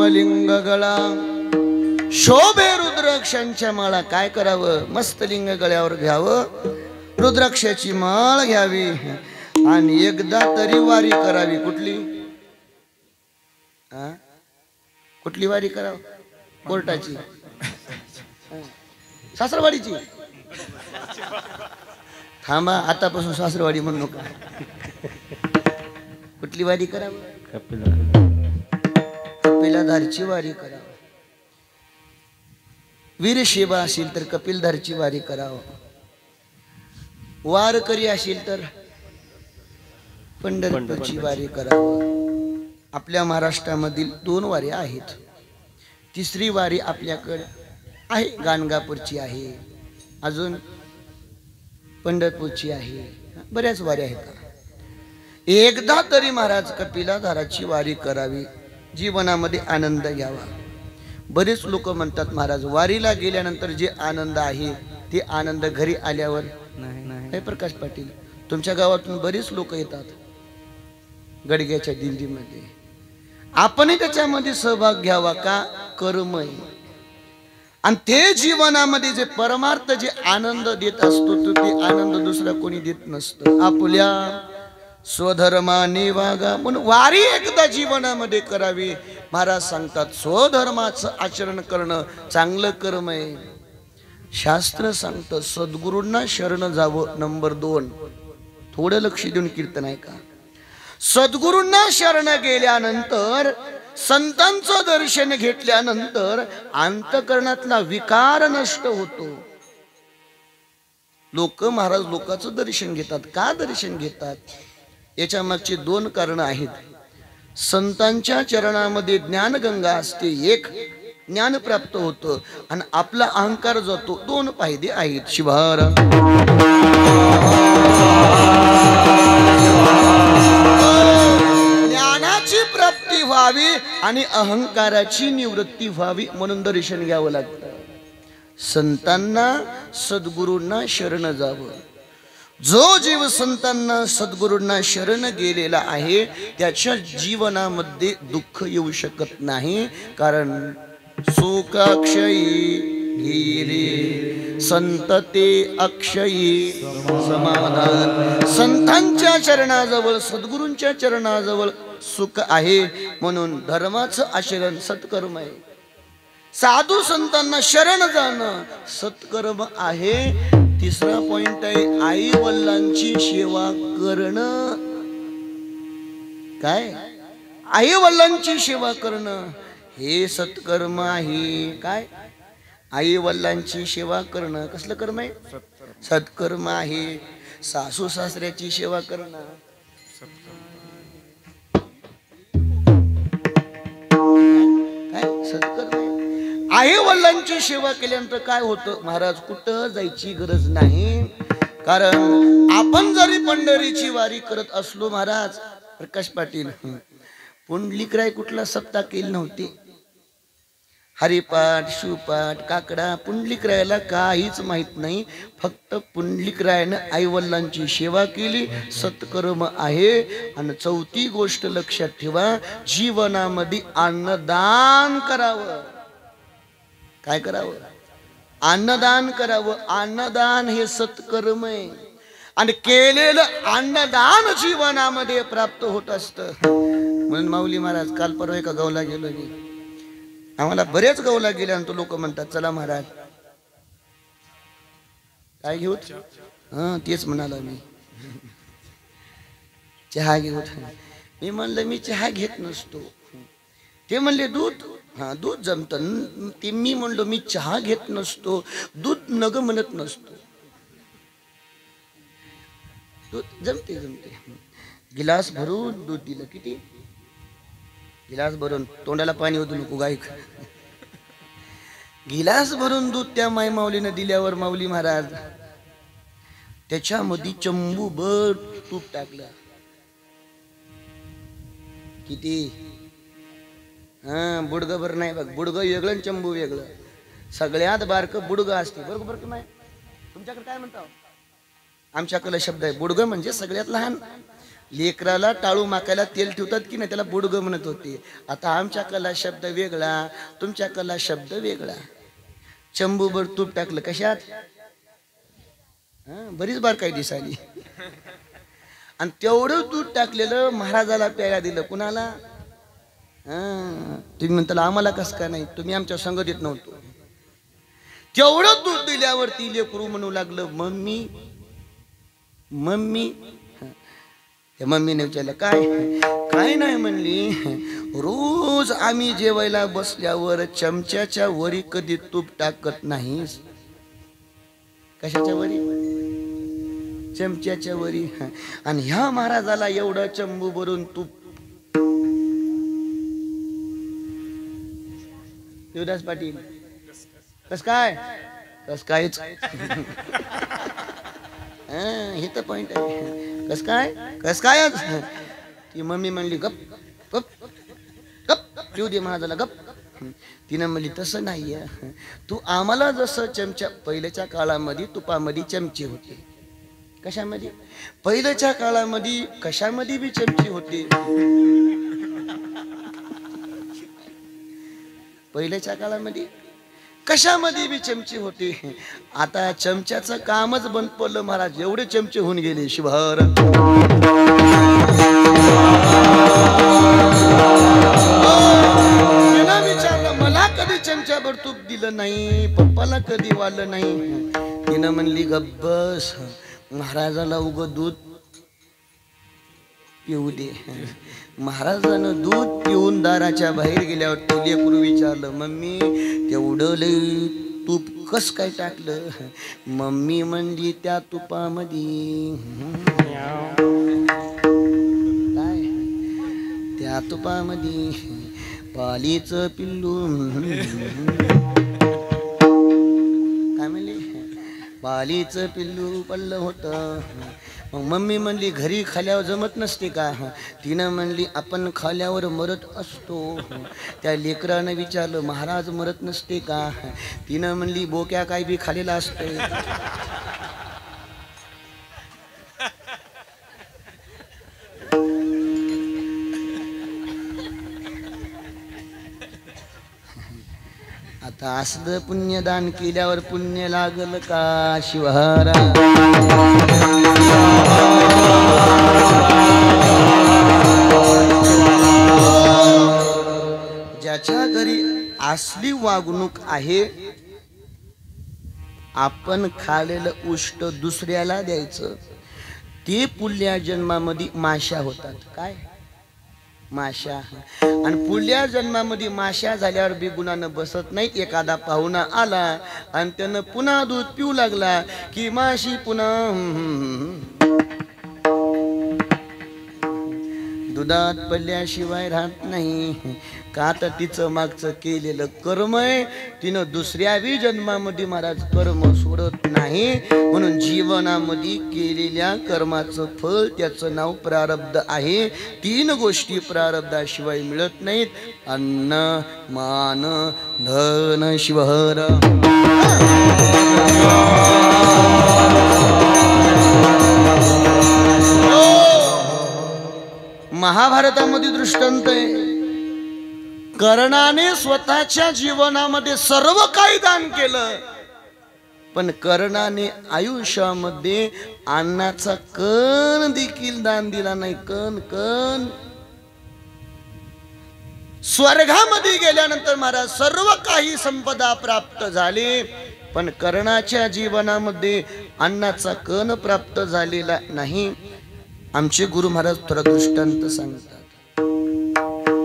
लिंग गळा शोभे रुद्राक्षांच्या माळा. काय करावं? मस्त लिंग गळ्यावर घ्यावं, रुद्राक्षाची माळ घ्यावी आणि एकदा तरी वारी करावी. कुठली? कुठली वारी करावं? कोर्टाची, सासरवाडीची? थांबा, आतापासून सासरवाडी म्हणू नका. कुठली वारी करावं? कपिलाधारची वारी करावं. वीरशेवा असेल तर कपिलधारची वारी करावं. वारकरी असेल तर पंढरपूरची वारी करावं. आपल्या महाराष्ट्रामधील 2 वारी आहेत. तिसरी वारी आपल्याकडे आहे, गाणगापूरची आहे, अजून पंढरपूरची आहे. बऱ्याच वारी आहेत. एकदा तरी महाराज कपिलाधाराची वारी करावी, जीवनामध्ये आनंद घ्यावा. बरेच लोक म्हणतात महाराज वारीला गेल्यानंतर जे आनंद आहे ते आनंद घरी आल्यावर नाही. प्रकाश पाटील, तुमच्या गावातून बरेच लोक येतात गडग्याच्या दिंडीमध्ये. आपणही त्याच्यामध्ये सहभाग घ्यावा. का? कर्म आहे. आणि ते जीवनामध्ये जे परमार्थ जे आनंद देत असतो तो ते आनंद दुसरा कोणी देत नसतं. आपल्या स्वधर्माने वागा म्हणून वारी एकदा जीवनामध्ये करावी. महाराज सांगतात स्वधर्माचं आचरण करणं चांगलं कर्म आहे. शास्त्र सांगतं सद्गुरूंना शरण जावं. नंबर 2, थोडं लक्ष देऊन कीर्तन आहे का? सद्गुरूंना शरण गेल्यानंतर, संतांचं दर्शन घेतल्यानंतर अंतःकरणातला विकार नष्ट होतो. लोक महाराज लोकांचं दर्शन घेतात. का दर्शन घेतात? याच्या मागची 2 कारण आहेत. संतांच्या चरणामध्ये ज्ञानगंगा असते, एक ज्ञान प्राप्त होतं आणि आपला अहंकार जातो. 2 फायदे आहेत. शिवारा ज्ञानाची प्राप्ती व्हावी आणि अहंकाराची निवृत्ती व्हावी म्हणून दर्शन घ्यावं लागतं. संतांना सद्गुरूंना शरण जावं. जो जीव संतांना सद्गुरूंना शरण गेलेला आहे त्याच्या जीवनामध्ये दुःख येऊ शकत नाही. कारण सुखाक्षयी धीरे संतते अक्षयी समाधान. संतांच्या चरणाजवळ सद्गुरूंच्या चरणाजवळ सुख आहे म्हणून धर्माचं आचरण सत्कर्म आहे. साधू संतांना शरण जाणं सत्कर्म आहे. तिसरा पॉइंट आहे आई वडिलांची सेवा करणं. काय? आई वडिलांची सेवा करणं हे सत्कर्म आहे. काय? आई वडिलांची सेवा करणं कसलं कर्म आहे? सत्कर्म आहे. सासू सासऱ्याची सेवा करणं काय? सत्कर्म आहे. आई वडिलांची सेवा केल्यानंतर काय होतं महाराज? कुठं जायची गरज नाही. कारण आपण जरी पंढरीची वारी करत असलो महाराज, प्रकाश पाटील, पुंडलिकराय कुठला सत्ता केली नव्हती. हरिपाठ शिवपाठ काकडा पुंडलिकरायाला काहीच माहित नाही. फक्त पुंडलिकरायानं आई वडिलांची सेवा केली, सत्कर्म आहे. आणि 4थी गोष्ट लक्षात ठेवा, जीवनामध्ये अन्नदान करावं. काय करावं? अन्नदान करावं. अन्नदान हे सत्कर्म आहे. आणि केलेलं अन्नदान जीवनामध्ये प्राप्त होत असतं. म्हणून माऊली महाराज काल परवा एका गावला गेलो मी. आम्हाला बरेच गावला गेल्यानंतर लोक म्हणतात चला महाराज काय घेऊत? तेच म्हणाला मी, चहा घेऊत. मी म्हणलं मी चहा घेत नसतो. ते म्हणले दूध. दूध जमत. ते मी म्हणलो मी चहा घेत नसतो, दूध नग म्हणत नसतो. दूध जमते जमते. गिलास भरून दूध दिलं. किती? गिलास भरून. तोंडाला पाणी होतं नको गायक. गिलास भरून दूध त्या माय माऊलीनं दिल्यावर माऊली महाराज त्याच्यामध्ये चंबूभर तूप टाकलं. किती? बुडगभर नाही बघ. बुडगं वेगळं आणि चंबू वेगळं. सगळ्यात बारकं बुडगं असते. बरोबर की नाही? तुमच्याकडे काय म्हणता? आमच्याकडे शब्द आहे बुडगं म्हणजे सगळ्यात लहान लेकराला टाळू माकायला तेल ठेवतात की नाही, त्याला बुडगं म्हणत होते. आता आमच्याकडला शब्द वेगळा, तुमच्याकडला शब्द वेगळा. चंबूभर तूप टाकलं कशात, बरीच बार काही दिसाली. आणि तेवढं दूध टाकलेलं महाराजाला प्यायला दिलं. कुणाला? तुम्ही म्हणताल आम्हाला कसं काय नाही, तुम्ही आमच्या संगतीत नव्हतो. तेवढं दूध दिल्यावरती लेकरू म्हणू लागलं मम्मी मम्मी. मम्मीने विचारलं काय? काय नाही म्हणली, रोज आम्ही जेवायला बसल्यावर चमच्याच्या वरी कधी तूप टाकत नाहीस. कशाच्या वरी? चमच्याच्या वरी. आणि ह्या महाराजाला एवढं चंबू भरून तूप. देवदास पाटील कस काय? कस कायच हे तर पॉइंट आहे. कस काय? कस काय? ती मम्मी म्हणली गप गप गप पिऊ दे महाराजाला गप. तिनं म्हणली तसं नाहीये, तू आम्हाला जसं चमचा, पहिल्याच्या काळामध्ये तुपामध्ये चमचे होते. कशामध्ये? पहिल्याच्या काळामध्ये कशामध्ये बी चमचे होते. पहिल्याच्या काळामध्ये कशामध्ये बी चमचे होते. आता चमच्याचं कामच बंद पडलं महाराज, एवढे चमचे होऊन गेले. शिवहर विचारलं मला कधी चमच्याभर तूप दिलं नाही, पप्पाला कधी वाढलं नाही. तिनं म्हणली गब्बस, महाराजाला उग दूध पिऊ दे. महाराजानं दूध पिऊन दाराच्या बाहेर गेल्यावर तो लेकरू विचारलं मम्मी तेवढं लई तूप कस काय टाकलं? मम्मी म्हणली त्या तुपामध्ये काय? त्या तुपामध्ये पालीचं पिल्लू. काय म्हणली? पालीचं पिल्लू पडलं होतं. मग मम्मी म्हणली घरी खाल्यावर जमत नसते का? तिनं म्हणली आपण खाल्यावर मरत असतो. त्या लेकरानं विचारलं महाराज मरत नसते का? तिनं म्हणली बोक्या काय बी खालेला असतंय. आता असलं पुण्यदान केल्यावर पुण्य लागल का? शिवहारा ज्याच्या घरी असली वागणूक आहे, आपण खालेलं उष्ट दुसऱ्याला द्यायचं, ते पुढल्या जन्मामध्ये माशा होतात. काय? माशा. आणि पुढल्या जन्मामध्ये माशा झाल्यावर बी गुणानं बसत नाहीत. एखादा पाहुणा आला आणि त्यानं पुन्हा दूध पिऊ लागला की माशी पुन्हा दुधात पडल्याशिवाय राहत नाही. का तर तिचं मागचं केलेलं कर्म आहे, तिनं दुसऱ्या बी जन्मामध्ये महाराज कर्म सोडत नाही. म्हणून जीवनामध्ये केलेल्या कर्माचं फळ त्याचं नाव प्रारब्ध आहे. 3 गोष्टी प्रारब्धाशिवाय मिळत नाहीत, अन्न मान धन शिवहर. महाभारतामध्ये दृष्टांत आहे. कर्णाने स्वतःच्या जीवनामध्ये सर्व काही दान केलं, पण कर्णाने आयुष्यामध्ये अन्नाचा कण देखील दान दिला नाही. कण. स्वर्गामध्ये गेल्यानंतर महाराज सर्व काही संपदा प्राप्त झाली, पण कर्णाच्या जीवनामध्ये अन्नाचा कण प्राप्त झालेला नाही. आमचे गुरु महाराज थोडा दृष्टांत सांगतात.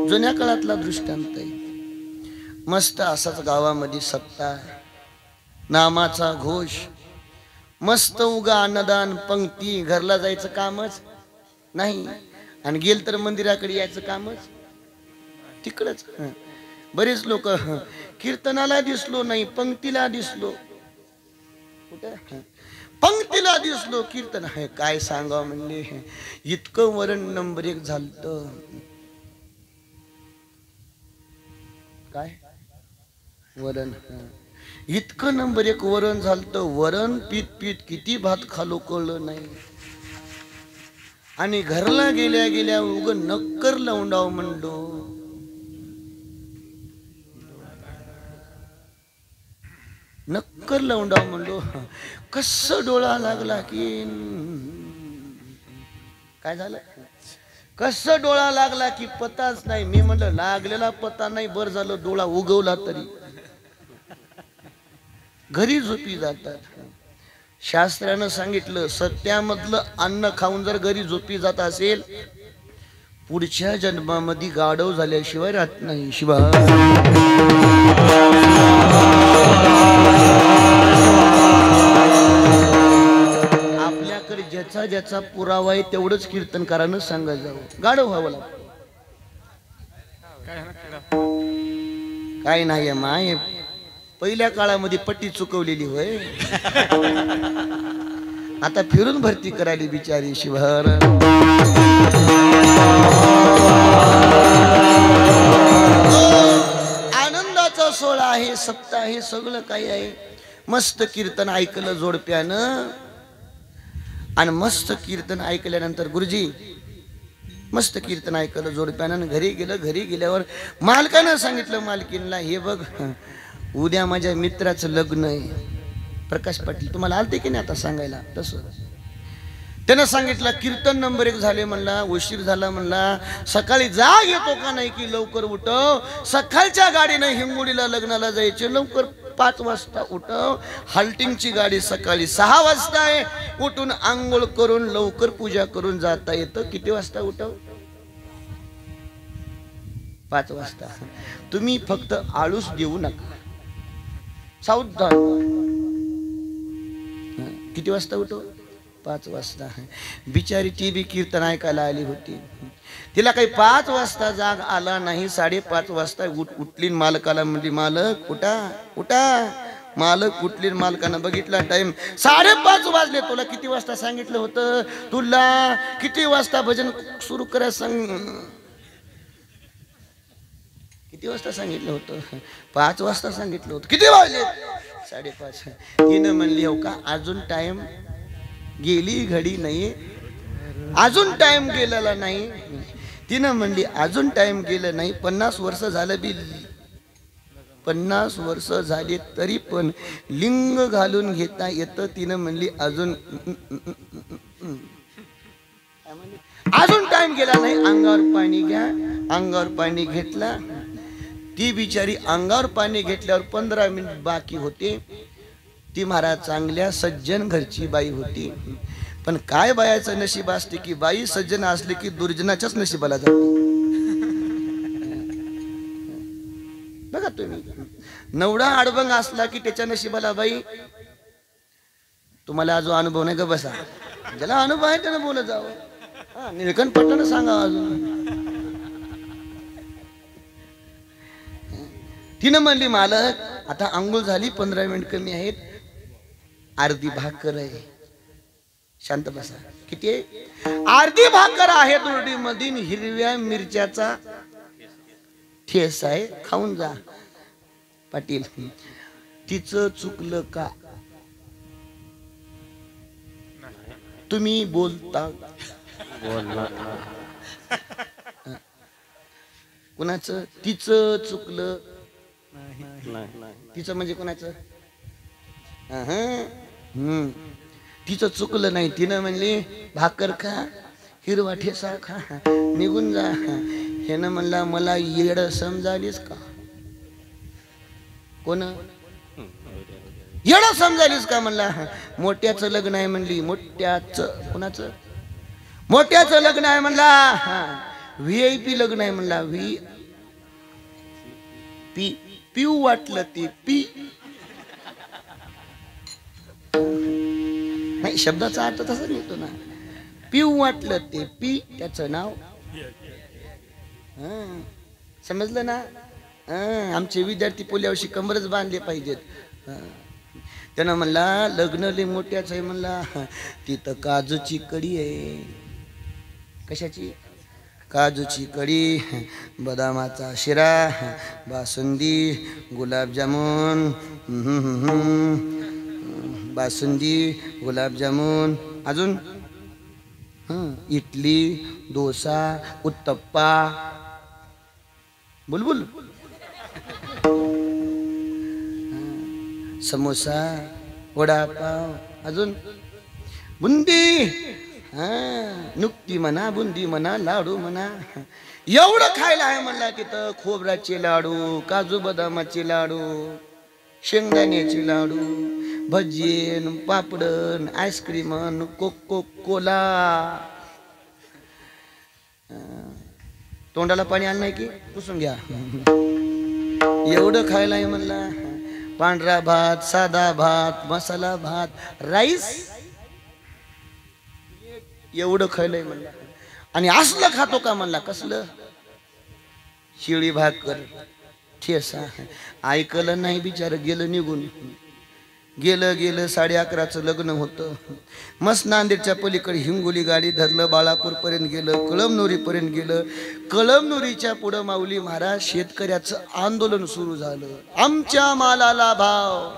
जुन्या काळातला दृष्टांत आहे. मस्त असाच गावामध्ये सप्ताह, नामाचा घोष, मस्त उगा अन्नदान पंक्ती. घरला जायचं कामच नाही, आणि गेल तर मंदिराकडे यायचं कामच तिकडच. बरेच लोक कीर्तनाला दिसलो नाही, पंक्तीला दिसलो. कुठे? पंक्तीला दिसलो, कीर्तन आहे. काय सांगावं म्हणले, इतकं वरण नंबर 1 झालं. काय वरण? इतकं नंबर 1 वरण झालं. वरण पीत पीत किती भात खालो कळलं नाही. आणि घरला गेल्या गेल्या उग नक्कर लावून म्हणलो. नक्कर लावून म्हणलो. कस डोळा लागला की काय झालं, कस डोळा लागला की पताच नाही. मी म्हणलं लागलेला पता नाही, बर झालं डोळा उगवला तरी. घरी झोपी जातात. शास्त्रानं सांगितलं सत्यामधलं अन्न खाऊन जर घरी झोपी जात असेल पुढच्या जन्मामध्ये गाढव झाल्याशिवाय राहत नाही. शिवा आपल्याकडे ज्याचा ज्याचा पुरावा आहे तेवढंच कीर्तनकारानं सांगा जावं. गाढव व्हावं लागतं. काय नाही माय, पहिल्या काळामध्ये पट्टी चुकवलेली होय, आता फिरून भरती करायली बिचारी. शिवार आनंदाचा सोहळा आहे, सप्ताह आहे, सगळं काही आहे. मस्त कीर्तन ऐकलं जोडप्यानं आणि मस्त कीर्तन ऐकल्यानंतर गुरुजी मस्त कीर्तन ऐकलं जोडप्यानं घरी गेलं. घरी गेल्यावर मालकानं सांगितलं मालकीनला, हे बघ उद्या माझ्या मित्राचं लग्न आहे. प्रकाश पाटील तुम्हाला आलते की नाही आता सांगायला. तसं त्यानं सांगितलं कीर्तन नंबर 1 झाले म्हणला, उशीर झाला म्हणला, सकाळी जाग येतो का नाही की लवकर उठव. सकाळच्या गाडीनं हिंगोलीला लग्नाला जायचे, लवकर 5 वाजता उठव. हाल्टिंगची गाडी सकाळी 6 वाजता आहे. उठून आंघोळ करून लवकर पूजा करून जाता येतं. किती वाजता उठव? 5 वाजता. तुम्ही फक्त आळूस देऊ नका, सावधान. किती वाजता उठव? 5 वाजता. बिचारी ती बी कीर्तन ऐकायला आली होती. तिला काही 5 वाजता जाग आला नाही. 5:30 वाजता उठली. मालकाला म्हणली, मालक उठा उठा. मालक उठली. मालकानं बघितला टाइम 5:30 वाजले. तुला किती वाजता सांगितलं होतं? तुला किती वाजता भजन सुरू करायला सांग, किती वाजता सांगितलं होतं? 5 वाजता सांगितलं होतं. किती वाजले? 5:30. तिनं म्हणली, हो का अजून टाइम गेली घडी नाही, अजून टाइम गेलेला नाही. तिनं म्हणली अजून टाइम गेलं नाही. 50 वर्ष झालं बी, 50 वर्ष झाली तरी पण लिंग घालून घेता येतं. तिनं म्हणली अजून अजून टाइम गेला नाही. अंगावर पाणी घ्या. अंगावर पाणी घेतला. ती बिचारी अंगावर पाणी घेतल्यावर 15 मिनिट बाकी होते. ती महाराज चांगल्या सज्जन घरची बाई होती. पण काय बायाचं नशीब असते की बाई सज्जन असले की दुर्जनाच्याच नशिबाला जाते. बघा तुम्ही, नवडा आडबंग असला की त्याच्या नशिबाला बाई. तुम्हाला जो अनुभव नाही का बसा, ज्याला अनुभव आहे त्यानं बोलत जावं. निळकंठ पटलं सांगा अजून. तिनं म्हणली, मालक आता आंघोळ झाली, 15 मिनिट कमी आहेत, अर्धी भाकर आहे. शांत बसा. किती आहे? अर्धी भाकर आहे. दुर्डी मधील हिरव्या मिरच्याचा ठेस आहे, खाऊन जा. पाटील तिचं चुकलं का? तुम्ही बोलता कुणाचं? तिचं चुकलं. तिचं म्हणजे कोणाचं? तिचं चुकलं नाही. तिनं म्हणली भाकर खा, हिरवा ठेसा खा, निघून जा. ह्यानं म्हणला मला येड समजालीस का? कोण येड समजालीस का म्हणला? मोठ्याचं लग्न आहे म्हणली. मोठ्याचं कोणाचं? मोठ्याचं लग्न आहे म्हणला. VIP लग्न आहे म्हणला. पिऊ वाटलं ते पी नाही, शब्दाचा अर्थ तसा येतो ना. पिऊ वाटलं ते पी, त्याचं नाव. समजलं ना? आमचे विद्यार्थी पोल्यावशी कमरच बांधले पाहिजेत. त्यानं म्हणला लग्न लय मोठ्याच आहे म्हणला. तिथं काजूची कडी आहे. कशाची? काजूची कडी, बदामाचा शिरा, बासुंदी, गुलाबजामुन, बासुंदी, गुलाबजामुन, अजून इडली डोसा उत्तप्पा बुलबुल समोसा वडापाव अजून बुंदी नुकती म्हणा बुंदी म्हणा लाडू म्हणा एवढं खायला आहे म्हणला तिथं. खोबऱ्याचे लाडू काजू बदामाचे लाडू शेंगदाण्याचे लाडू भजीन पापडन आईस्क्रीमन कोको कोला. तोंडाला पाणी आलं नाही की पुसून घ्या. एवढं खायला आहे म्हणला. पांढरा भात साधा भात मसाला भात राईस एवढं खायलंय म्हणला. आणि असलं खातो का म्हणला. कसलं शिळी भाकर ठेसा. ऐकलं नाही बिचार गेलं निघून. गेलं 11:30 लग्न होतं. मस्त नांदेडच्या पलीकडे हिंगोली गाडी धरलं. बाळापूर पर्यंत गेलं. कळमनुरी पर्यंत गेलं. कळमनुरीच्या पुढं माऊली महाराज शेतकऱ्याचं आंदोलन सुरू झालं. आमच्या मालाला भाव.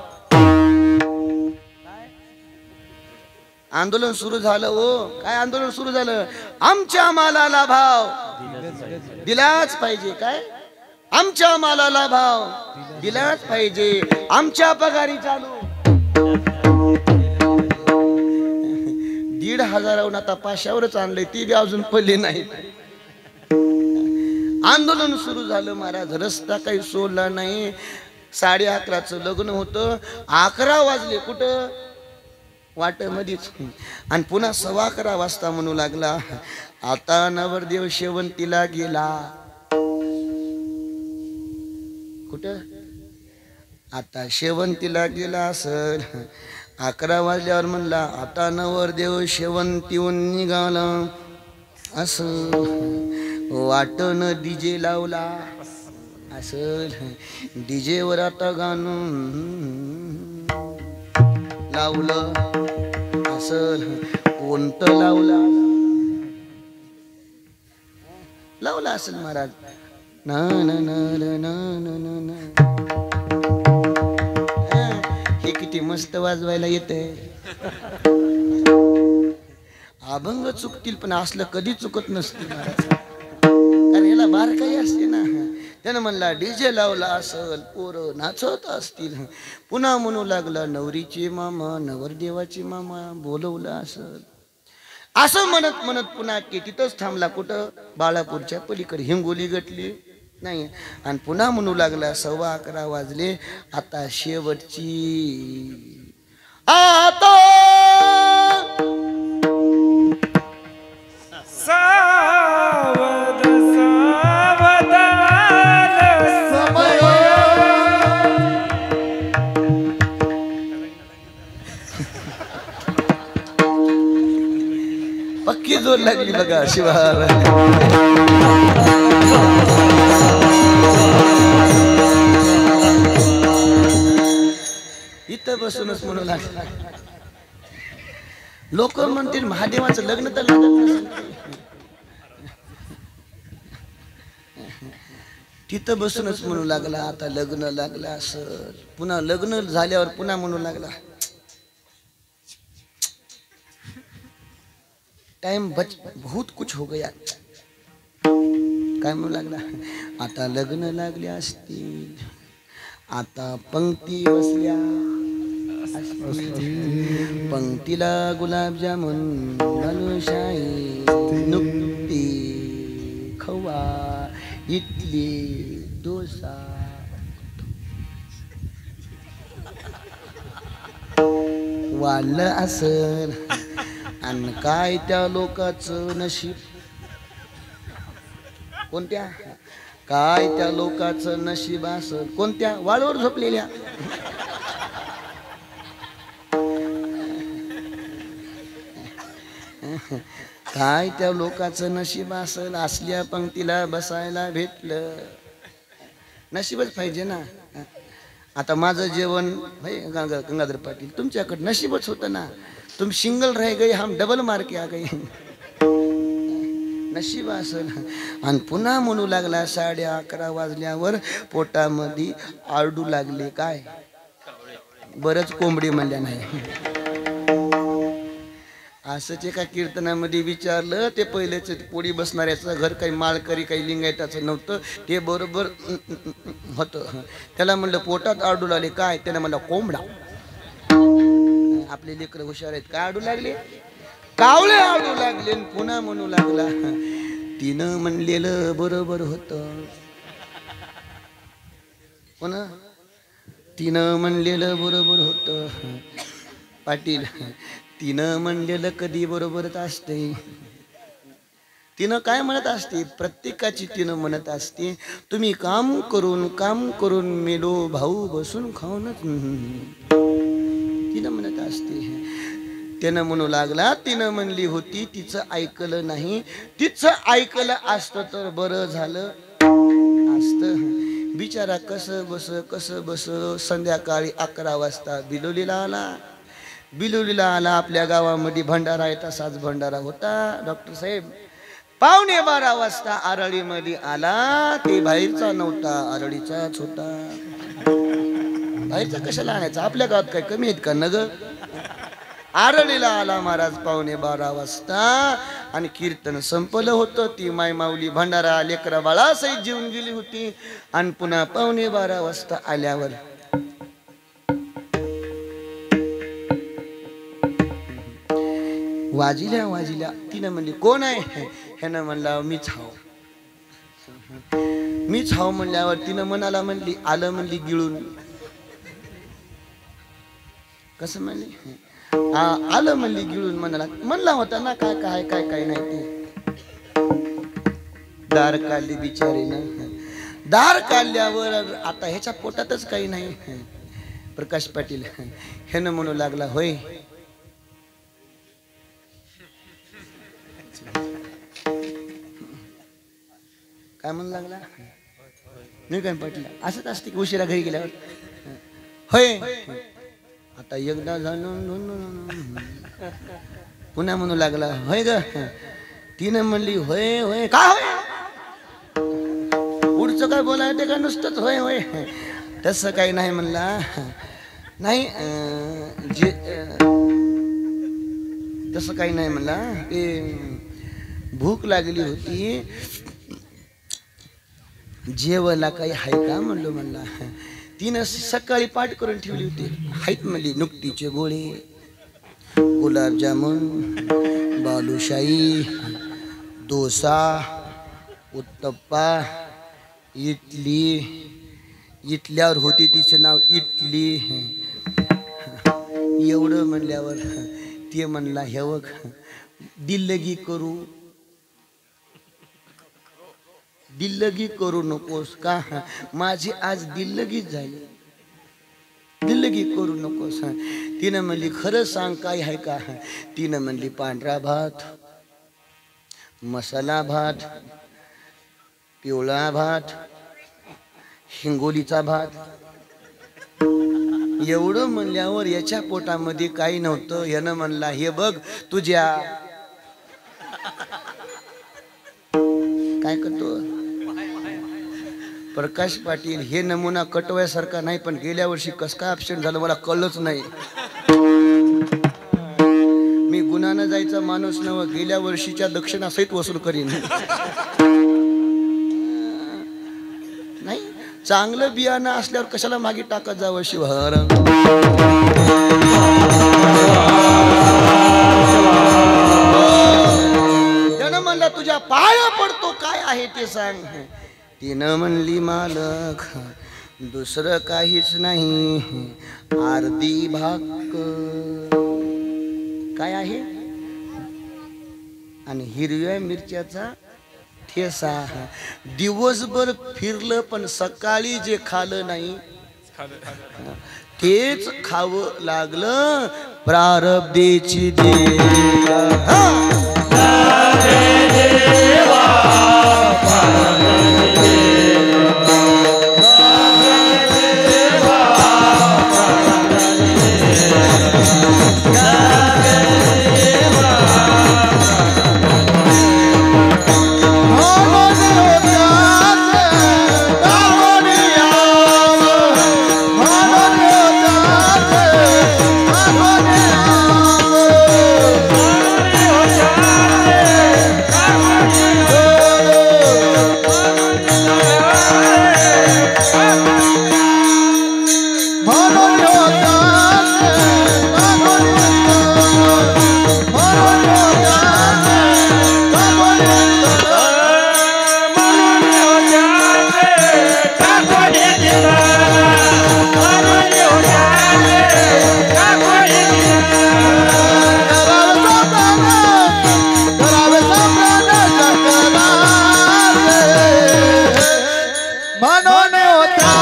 आंदोलन सुरू झालं. हो काय आंदोलन सुरू झालं. आमच्या मालाला भाव दिलाच पाहिजे. काय आमच्या मालाला भाव दिलाच पाहिजे. आमच्या पगारी चालू. 1,500 आता 500वरच आणलंय. ती बी अजून पडली नाही. आंदोलन सुरू झालं महाराज. रस्ता काही सोडला नाही. 11:30 लग्न होतं. 11 वाजले कुठं वाटेमध्येच. आणि पुन्हा 11:15 वाजता म्हणू लागला आता नवरदेव शेवंतीला गेला. कुठं आता शेवंतीला गेला असल. 11 वाजल्यावर म्हणला आता नवरदेव शेवंतीहून निघाला असं. वाटण डीजे लावला असल. डीजे वर आता गाणं लावलं असल. कोणतं लावला असेल महाराज. ना ना ना ना ना ना ना. हे किती मस्त वाजवायला येते. अभंग चुकतील पण असलं कधी चुकत नसतील महाराज. कारण याला बारकाई असते ना. त्यानं म्हणला डीजे लावला असल. पोरं नाचत असतील. पुन्हा म्हणू लागला नवरीचे मामा नवरदेवाचे मामा बोलवलं असल. असं म्हणत म्हणत पुन्हा तिथंच थांबला. कुठं बाळापूरच्या पलीकडे हिंगोली गटली नाही. आणि पुन्हा म्हणू लागला 11:15 वाजले. आता शेवटची आता सावध सावधान समय. पक्की जोर लागली बघा शिवार. इथं बसूनच म्हणू लागला. लोक म्हणतील महादेवाचं लग्न तर लागत नसेल. तिथं बसूनच म्हणू लागला आता लग्न लागलं असं. पुन्हा लग्न झाल्यावर पुन्हा म्हणू लागला टाइम बहुत कुछ हो गया. काय म्हणू लागला आता लग्न लागले असतील. आता पंक्ती बसल्या असतील. पंक्तीला गुलाबजामुन बालुशाही नुकती खवा इडली डोसा वाढलं असल. आणि काय त्या लोकांचं नशीब. कोणत्या काय त्या लोकांचं नशीब असल. कोणत्या वाळूवर झोपलेल्या. काय त्या लोकांचं नशीब असल. असल्या पंक्तीला बसायला भेटलं. नशीबच पाहिजे ना. आता माझं जेवण गंगाधर पाटील तुमच्याकडे नशीबच होतं ना. तुम सिंगल रह गए हम डबल मार के आ गए. नशीब असल. आणि पुन्हा म्हणू लागला 11:30 वाजल्यावर पोटामध्ये आरडू लागले. काय बरंच कोंबडी म्हणल्या नाही. असंच एका कीर्तनामध्ये विचारलं, ते पहिलेच पोळी बसणाऱ्याचं घर काही माळकरी काही लिंगायताचं नव्हतं, ते बरोबर होतं. त्याला म्हणलं पोटात आडू लागले काय? त्याला म्हणलं कोंबडा. आपले लेकर हुशार आहेत. काय आडू लागले? कावळे आडू लागले. पुन्हा म्हणू लागला तिनं म्हणलेलं बरोबर होतं. पुन्हा तिनं म्हणलेलं बरोबर होतं. पाटील, तिनं म्हणलेलं कधी बरोबरच असते. तिनं काय म्हणत असते? प्रत्येकाची तिनं म्हणत असते. तुम्ही काम करून मेलो भाऊ बसून खाऊनच तिनं म्हणत असते. त्यानं म्हणू लागला तिनं म्हणली होती, तिचं ऐकलं नाही. तिचं ऐकलं असतं तर बरं झालं असतं. बिचारा कसं बस संध्याकाळी 11 वाजता बिलोलीला आला. आपल्या गावामध्ये भंडारा आहे, तसाच भंडारा होता. डॉक्टर साहेब 11:15 वाजता आरळीमध्ये आला. ते बाहेरचा नव्हता, आरळीचाच होता. बाहेरचा कशाला आणायचा? आपल्या गावात काय कमी आहेत का नग? आरळीला आला महाराज 11:15 वाजता आणि कीर्तन संपलं होतं. ती माय माऊली भंडारा लेकरा बाळा सहित जेवून गेली होती. आणि पुन्हा 11:15 वाजता आल्यावर वाजिल्या तिनं म्हणली कोण आहे? ह्यानं म्हणला मीच हाव म्हणल्यावर तिनं मनाला म्हणली आलं म्हणली गिळून. कसं म्हणली? आलं म्हणली गिळून. म्हणला होता ना काय नाही ते. दार काढली बिचारीनं. दार काढल्यावर आता ह्याच्या पोटातच काही नाही. प्रकाश पाटील ह्यानं म्हणू लागला होय काय म्हणू लागला? नाही काय पाटील असंच असते की उशिरा घरी गेल्यावर होय. आता एकदा झालं पुन्हा म्हणू लागला होय ग. तिनं म्हणली होय होय. काय होय? पुढचं काय बोलायचं का नुसतंच होय होय? तसं काही नाही म्हणला. नाही जे तसं काही नाही म्हणला. ते भूक लागली होती, जेवायला काही आहे का म्हणला. तिनं सकाळी पाठ करून ठेवली होती. आहेत म्हणली नुकतीचे गोळे, गुलाबजामुन, बालुशाही, डोसा, उत्तप्पा, इडली. इटल्यावर होती तिचं नाव इटली. एवढं म्हणल्यावर ते म्हणला हे बघ दिल्लगी करू नकोस का? माझी आज दिल्लगीच झाली. दिल्लगी करू नकोस. तिनं म्हणली खरं सांग काय आहे का? तिनं म्हणली पांढरा भात, मसाला भात, पिवळा भात, हिंगोलीचा भात. एवढं म्हणल्यावर याच्या पोटामध्ये काही नव्हतं. यानं म्हणला हे बघ तुझ्या काय करतो प्रकाश पाटील. हे नमुना कटवायसारखा नाही, पण गेल्या वर्षी कस काय ॲब्सेंट झालं मला कळलंच नाही. मी गुन्हानं जायचा माणूस नव, गेल्या वर्षीच्या दक्षिणासहित वसूल करीन. नाही चांगलं बियाणं असल्यावर कशाला मागे टाकत जावं शिवार. त्यानं म्हणला तुझ्या पाया पडतो काय आहे ते सांग. तिनं म्हणली मालक दुसरं काहीच नाही, अर्धी भाकर. काय आहे? आणि हिरव्या मिरच्याचा ठेसा. दिवसभर फिरलं पण सकाळी जे खाल्लं नाही तेच खावं लागलं. प्रारब्धेची देवा म्हणून होता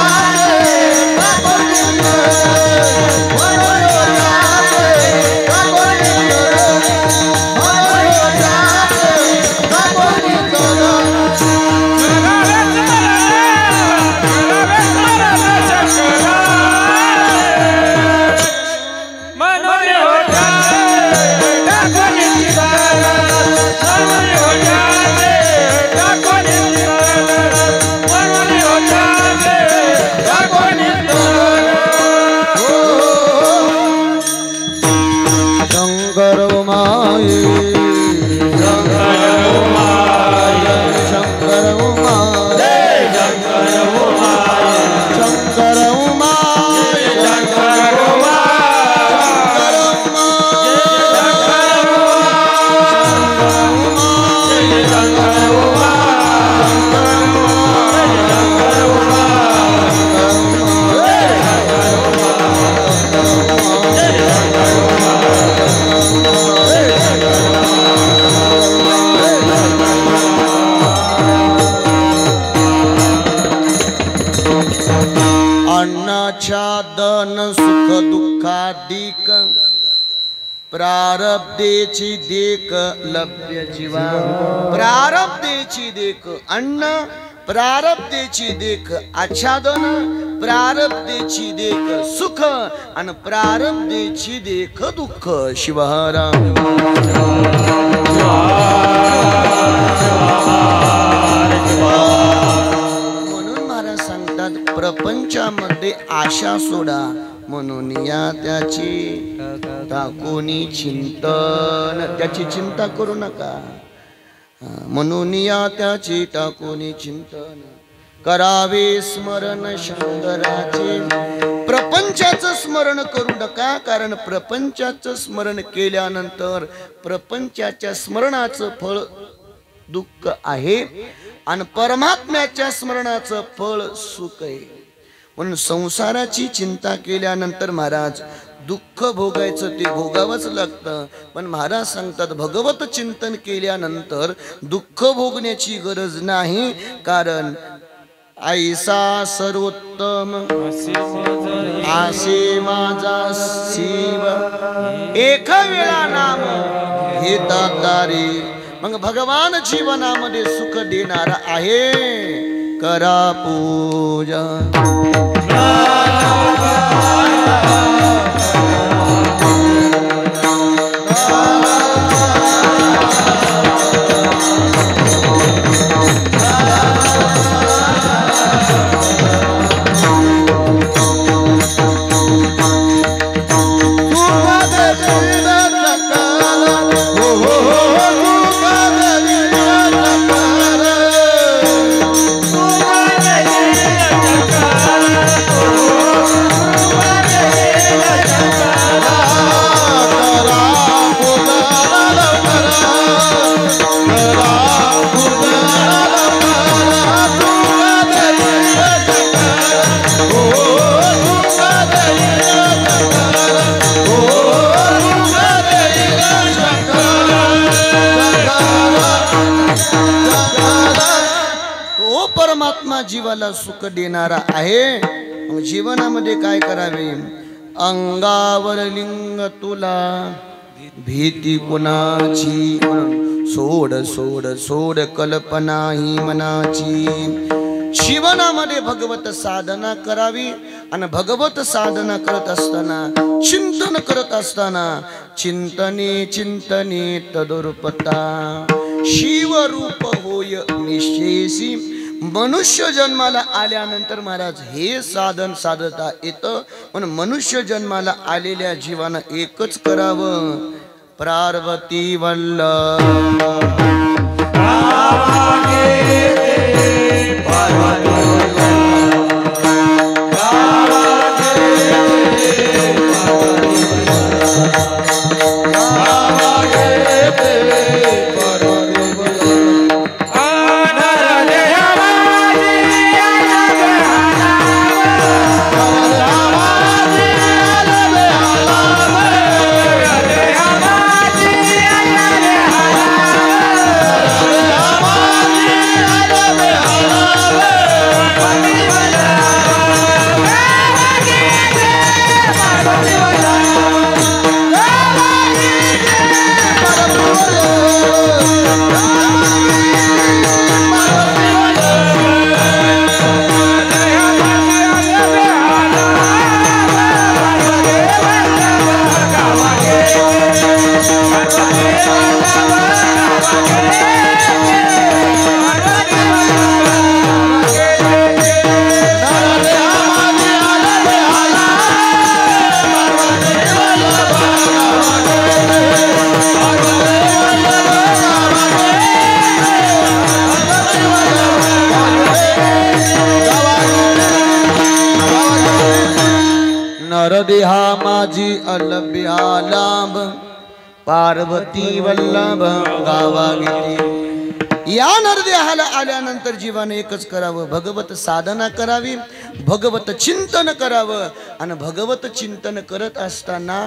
दन सुख दुःखादिक प्रारब्धेची देख लभ्य जीवा प्रारब्धेची देख अन्न प्रारब्धेची देख आच्छादन प्रारब्धेची देख सुख आणि प्रारब्धेची देख दुःख शिवराम म्हणून महाराज सांगतात प्रपंचामध्ये आशा सोडा म्हणून या त्याची टाकोनी चिंतन त्याची चिंता करू नका म्हणून या त्याची टाकोनी चिंतन करावे स्मरण शंकराचे प्रपंचाचं स्मरण करू नका कारण प्रपंचाचं स्मरण केल्यानंतर प्रपंचाच्या स्मरणाचं फळ दुःख आहे आणि परमात्म्याच्या स्मरणाचं फळ सुख आहे म्हणून संसाराची चिंता केल्यानंतर महाराज दुःख भोगायचं ते भोगावंच लागतं पण महाराज सांगतात भगवत चिंतन केल्यानंतर दुःख भोगण्याची गरज नाही कारण ऐसा सर्वोत्तम आसे माझा शिव एक वेळा नाम घेता तारी मग भगवान जीवनामध्ये सुख देणारा आहे करा पूजा परमात्मा जीवाला सुख देणारा आहे जीवनामध्ये काय करावे अंगावर लिंग तुला भीती कुणाची सोड सोड सोड कल्पना ही मनाची जीवनामध्ये भगवत साधना करावी आणि भगवत साधना करत असताना चिंतन करत असताना चिंतने चिंतने तदुर्पता शिवरूप होय निशेषी मनुष्य जन्माला आल्यानंतर महाराज हे साधन साधता येतं पण मनुष्य जन्माला आलेल्या जीवानं एकच करावं पार्वती वल्लभ नरदे हा माझी अलभ्या लाभ पार्वती वल्लभ गावा गेली. या नरदेहाला आल्यानंतर जीवाने एकच करावं, भगवत साधना करावी, भगवत चिंतन करावं. आणि भगवत चिंतन करत असताना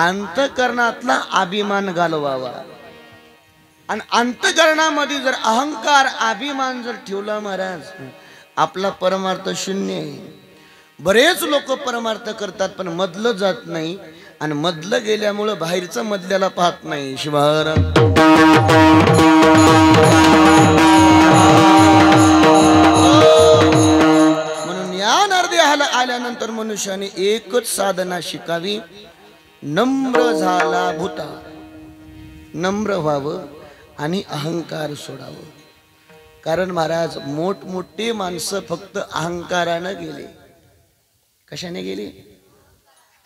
अंतकरणातला अभिमान घालवावा. आणि अंतकरणामध्ये जर अहंकार अभिमान जर ठेवला महाराज, आपला परमार्थ शून्य आहे. बरेच लोक परमार्थ करतात पण मधलं जात नाही, आणि मधलं गेल्यामुळं बाहेरचं मधल्याला पाहत नाही. शिवार म्हणून या नरदेहाला आल्यानंतर मनुष्याने एकच साधना शिकावी, नम्र झाला भूता. नम्र व्हावं आणि अहंकार सोडावं. कारण महाराज मोठमोठे माणसं फक्त अहंकारानं गेले. कशाने गेले?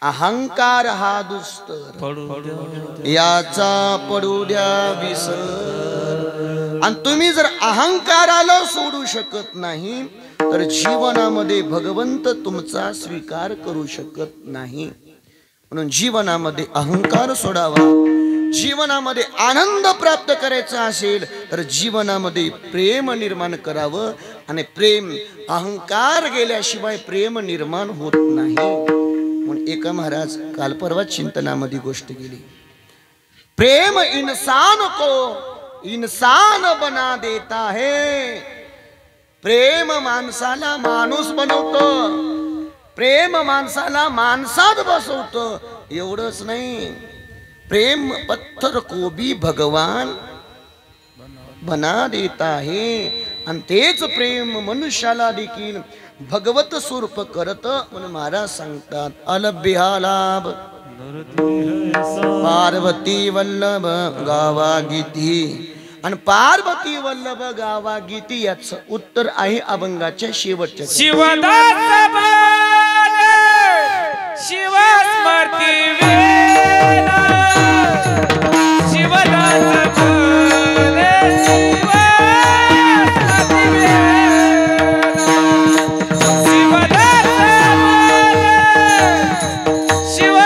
अहंकार हा दुस्तर, याचा पडू द्या विसर. आणि तुम्ही जर अहंकाराला सोडू शकत नाही तर जीवनामध्ये भगवंत तुमचा स्वीकार करू शकत नाही. म्हणून जीवनामध्ये अहंकार सोडावा. जीवनामध्ये आनंद प्राप्त करायचा असेल तर जीवनामध्ये प्रेम निर्माण करावं. आणि प्रेम, अहंकार गेल्याशिवाय प्रेम निर्माण होत नाही. म्हणून एका महाराज काल परवा चिंतनामध्ये गोष्ट गेली. प्रेम इंसान को इंसान बना देता है. प्रेम माणसाला माणूस बनवतो, प्रेम माणसाला माणसात बसवतो. एवढंच नाही, प्रेम पत्थर को भी भगवान बना देता है. आणि तेच प्रेम मनुष्याला देखील भगवत स्वरूप करत. म्हणून महाराज सांगतात अलभ्या लाभ पार्वती वल्लभ गावा गीती. आणि पार्वती वल्लभ गावा गीती याचं उत्तर आहे अभंगाच्या शेवटच्या. शिवदास शिव स्मृती वेला शिवदास Shiva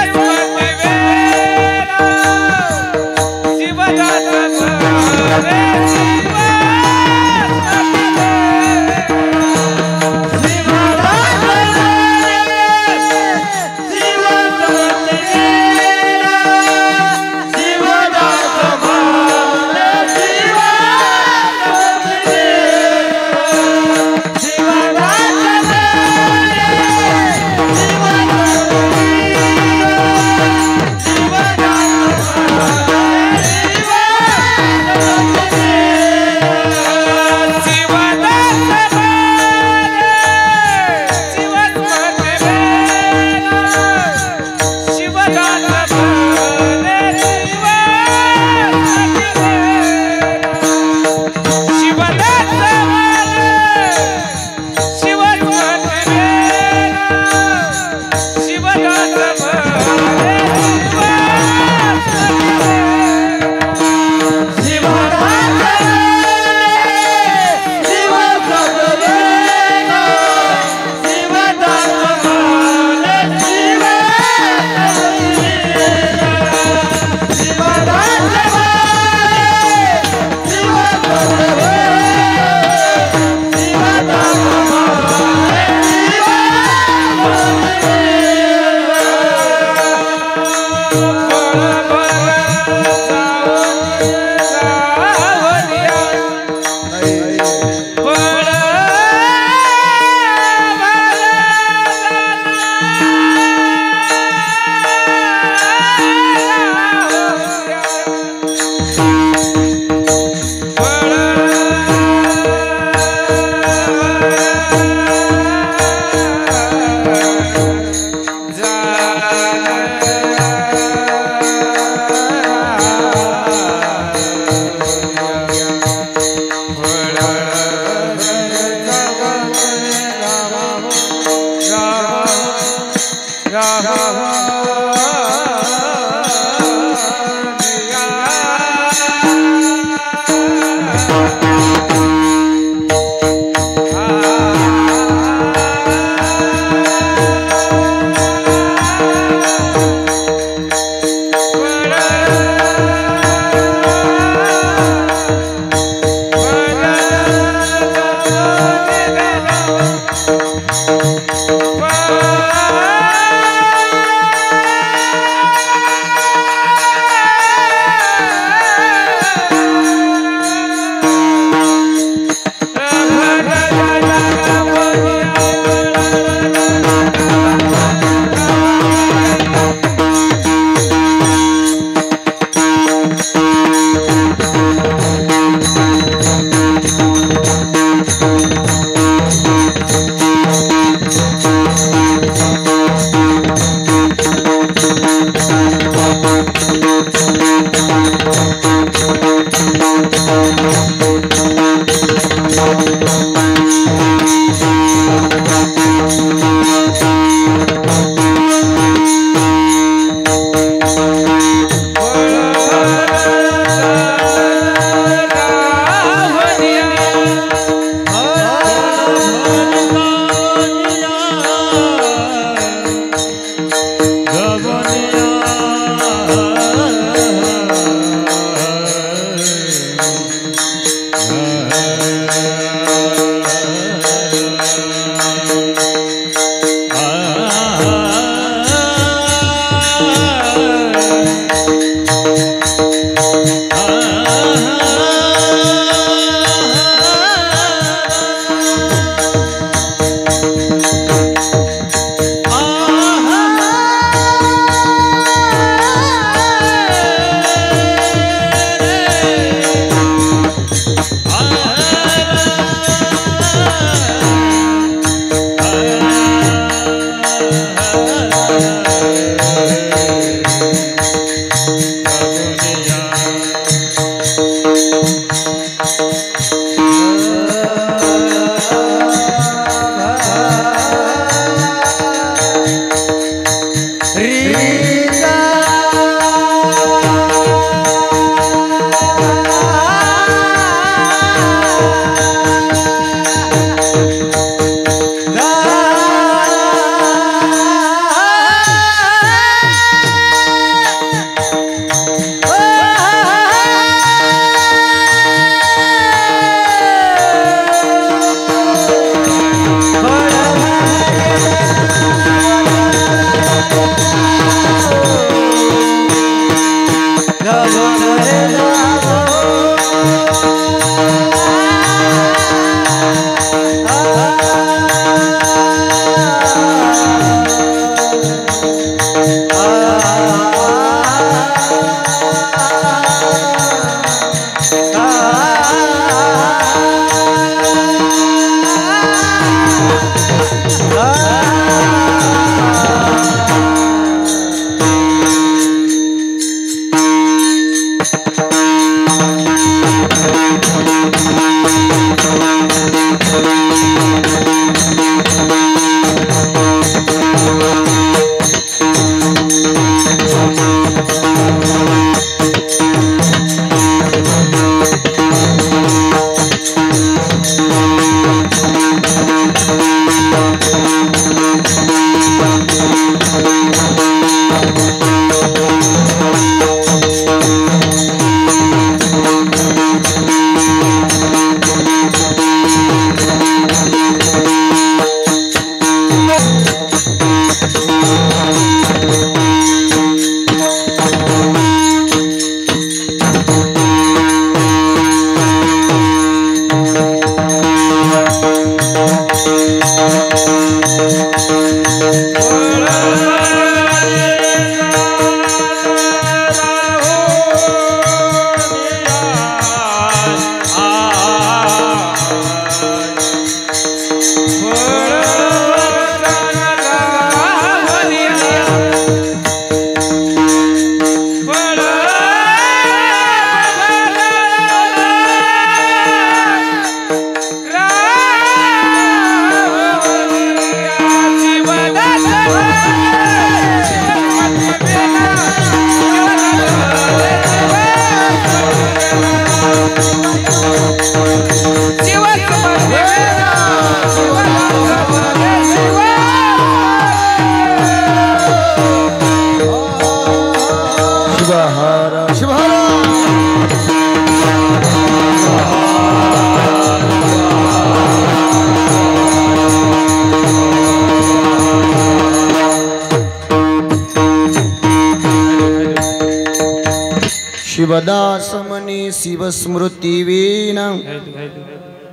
शिवदास मने शिव स्मृती विना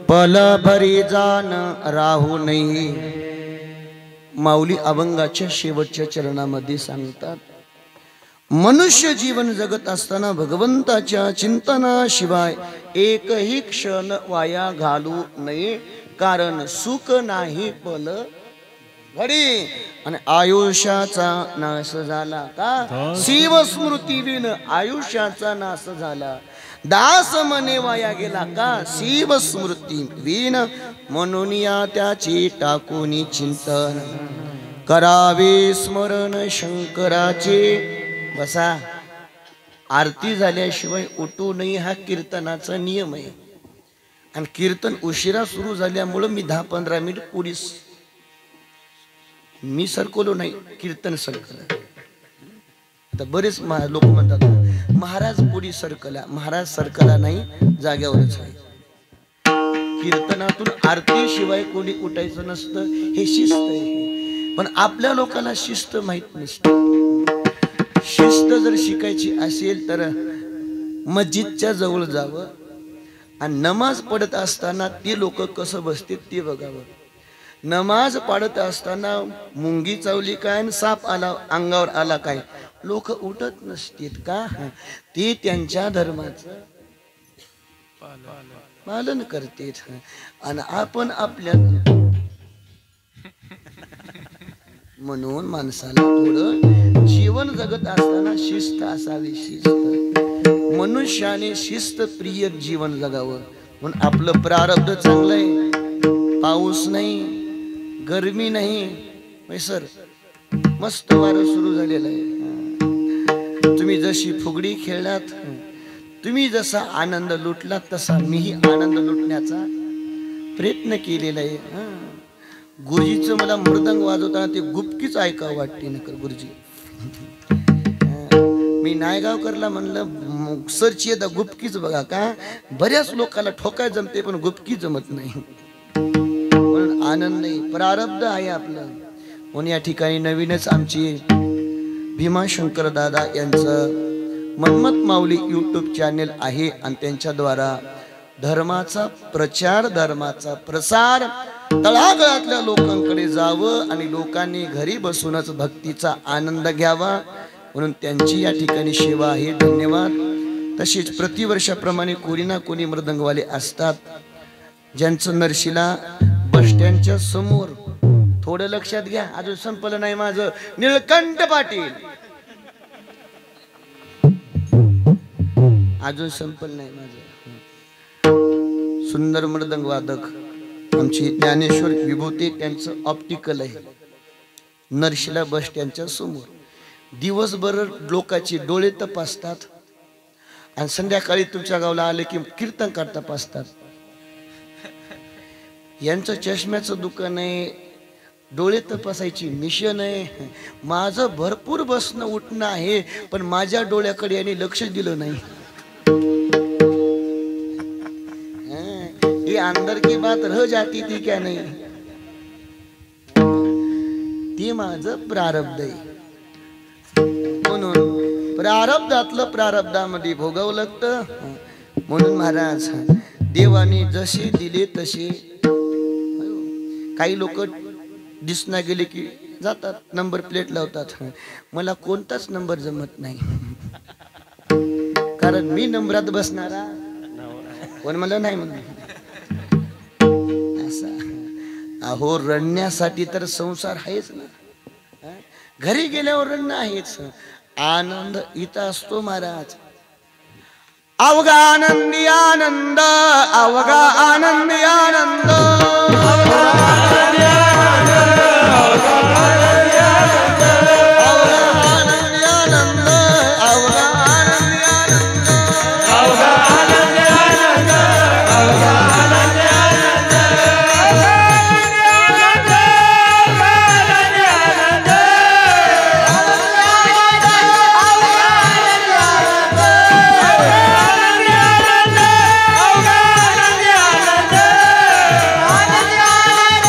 पल भरी जान राहू नये. माऊली अभंगाच्या शेवटच्या चरणामध्ये सांगतात, मनुष्य जीवन जगत असताना भगवंताच्या चिंतनाशिवाय एकही क्षण वाया घालू नये. कारण सुख नाही पल घडी आणि आयुष्याचा नाश झाला का शिव स्मृती विन आयुष्याचा नाश झाला. दास मने वाया गेला का शिव स्मृती विन. म्हणून या त्याची टाकून चिंतन करावे स्मरण शंकराचे. बसा, आरती झाल्याशिवाय उठू नये हा कीर्तनाचा नियम आहे. आणि कीर्तन उशिरा सुरू झाल्यामुळं मी 10-15 मिनिट पुढे मी सरकलो नाही, कीर्तन सरकलं. आता बरेच लोक म्हणतात महाराज पुढे सरकला. महाराज सरकला नाही, जाग्यावरच आहे. कीर्तनातून आरती शिवाय कोणी उठायचं नसतं, हे शिस्त आहे. पण आपल्या लोकांना शिस्त माहित नसते. शिस्त जर शिकायची असेल तर मस्जिदच्या जवळ जावं आणि नमाज पडत असताना ते लोक कसं बसते ते बघावं. नमाज पडत असताना मुंगी चावली काय आणि साप आला अंगावर आला काय, लोक उठत नसतील का? ते त्यांच्या धर्माचं पालन करतेत. आणि आपण आपल्या म्हणून माणसाला थोडं जीवन जगत असताना शिस्त असावी. शिस्त मनुष्याने शिस्त प्रिय जीवन जगावं. म्हणून आपलं प्रारब्ध चांगलं आहे. पाऊस नाही, गरमी नाही, सर मस्त वारं सुरू झालेलं आहे. तुम्ही जशी फुगडी खेळलात, तुम्ही जसा आनंद लुटलात तसा मीही आनंद लुटण्याचा प्रयत्न केलेला आहे. गुरुजीचं मला मृदंग वाजवताना ते गुपकीच ऐकावं वाटते नकर गुरुजी. मी नायगावकरला म्हणलं सरची येता गुपकीच बघा का. बऱ्याच लोकांना ठोकाय जमते पण गुपकी जमत नाही. पण आनंद नाही, प्रारब्ध आहे आपलं. म्हणून या ठिकाणी नवीनच आमची भीमाशंकर दादा यांचं मन्मथ माऊली यूट्यूब चॅनेल आहे आणि त्यांच्याद्वारा धर्माचा प्रचार, धर्माचा प्रसार तळागाळातल्या लोकांकडे जावं आणि लोकांनी घरी बसूनच भक्तीचा आनंद घ्यावा. म्हणून त्यांची या ठिकाणी सेवा आहे. धन्यवाद. तसेच प्रतिवर्षाप्रमाणे कोणी ना कोणी मृदंगवाले असतात, ज्यांचं नरशिला बस स्टँडच्या समोर. थोडं लक्षात घ्या, अजून संपलं नाही माझं. निळकंठ पाटील अजून संपलं नाही माझं. सुंदर मृदंग वादक आमची ज्ञानेश्वर विभूती, त्यांचं ऑप्टिकल आहे नरशिला बस स्टँडच्या समोर. दिवसभर लोकांची डोळे तपासतात आणि संध्याकाळी तुमच्या गावाला आले की कीर्तन करता तपासतात. यांचं चष्म्याचं दुकान आहे, डोळे तपासायची मिशन आहे. माझं भरपूर बसणं उठणं आहे, पण माझ्या डोळ्याकडे यांनी लक्ष दिलं नाही. ये अंदर की बात रह जाती थी क्या नाही, ती माझं प्रारब्ध आहे. म्हणून प्रारब्धातलं प्रारब्धामध्ये भोगावं लागतं. म्हणून महाराज देवाने जसे दिले तसे. काही लोक दिसना गेले की जातात, नंबर प्लेट लावतात. मला कोणताच नंबर जमत नाही, कारण मी नंबरात बसणारा पण मला नाही म्हणून. अहो रडण्यासाठी तर संसार आहेच ना, घरी गेल्यावर रडणं आहेच. आनंद इथं असतो महाराज. अवघा आनंदी आनंद, अवघा आनंदी आनंद, अवघा आनंदी आनंद, अवघा आनंदी आनंद, अवघा आनंदी आनंद, अवघा आनंदी आनंद, अवघा आनंदी आनंद, अवघा आनंदी आनंद.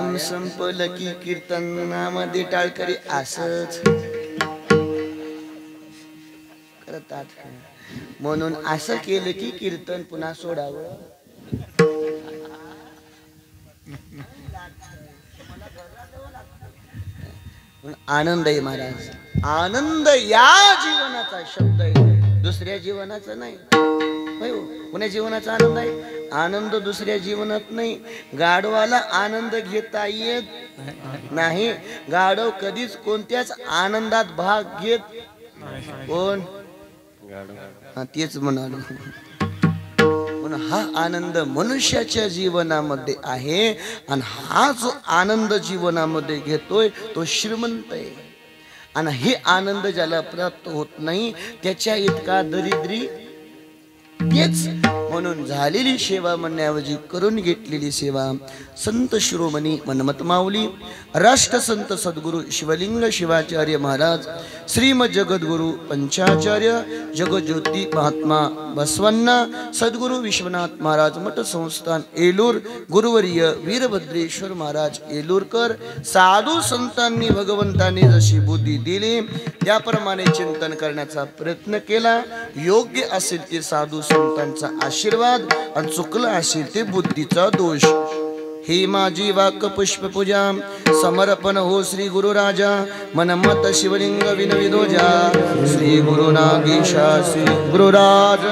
कायम संपलं की कीर्तनामध्ये टाळकरी असंच करतात. म्हणून असं केलं की कीर्तन पुन्हा सोडावं. आनंद आहे महाराज. आनंद या जीवनाचा शब्द आहे, दुसऱ्या जीवनाचा नाही. कोण्या जीवनाचा आनंद आहे? आनंद दुसऱ्या जीवनात नाही. गाढवाला आनंद घेता येत नाही. गाढव कधीच कोणत्याच आनंदात भाग घेत कोण? तेच म्हणालो. म्हणून हा आनंद मनुष्याच्या जीवनामध्ये आहे आणि हा जो आनंद जीवनामध्ये घेतोय तो श्रीमंत आहे. आणि हे आनंद ज्याला प्राप्त होत नाही त्याच्या इतका दरिद्री तेच. म्हणून झालेली सेवा म्हणण्याऐवजी करून घेतलेली सेवा. संत शिरोमणी मनमत माऊली राष्ट्रसंत सद्गुरु शिवलिंग शिवाचार्य महाराज, श्रीमद जगद्गुरु पंचाचार्य जगज्योती महात्मा बसवण्णा सद्गुरु विश्वनाथ महाराज मठ संस्थान येलूर, गुरुवर्य वीरभद्रेश्वर महाराज येलूरकर, साधू संतांनी भगवंतांनी जशी बुद्धी दिली त्याप्रमाणे चिंतन करण्याचा प्रयत्न केला. योग्य असेल ते साधू संतांचा आशीर्वाद आणि चुकलं असेल ते बुद्धीचा दोष. ही माझी वाक पुष्प पूजा समर्पण हो श्री गुरु राजा. मनमत शिवलिंग विनविदोजा श्री गुरु नागेशा श्री गुरुराज.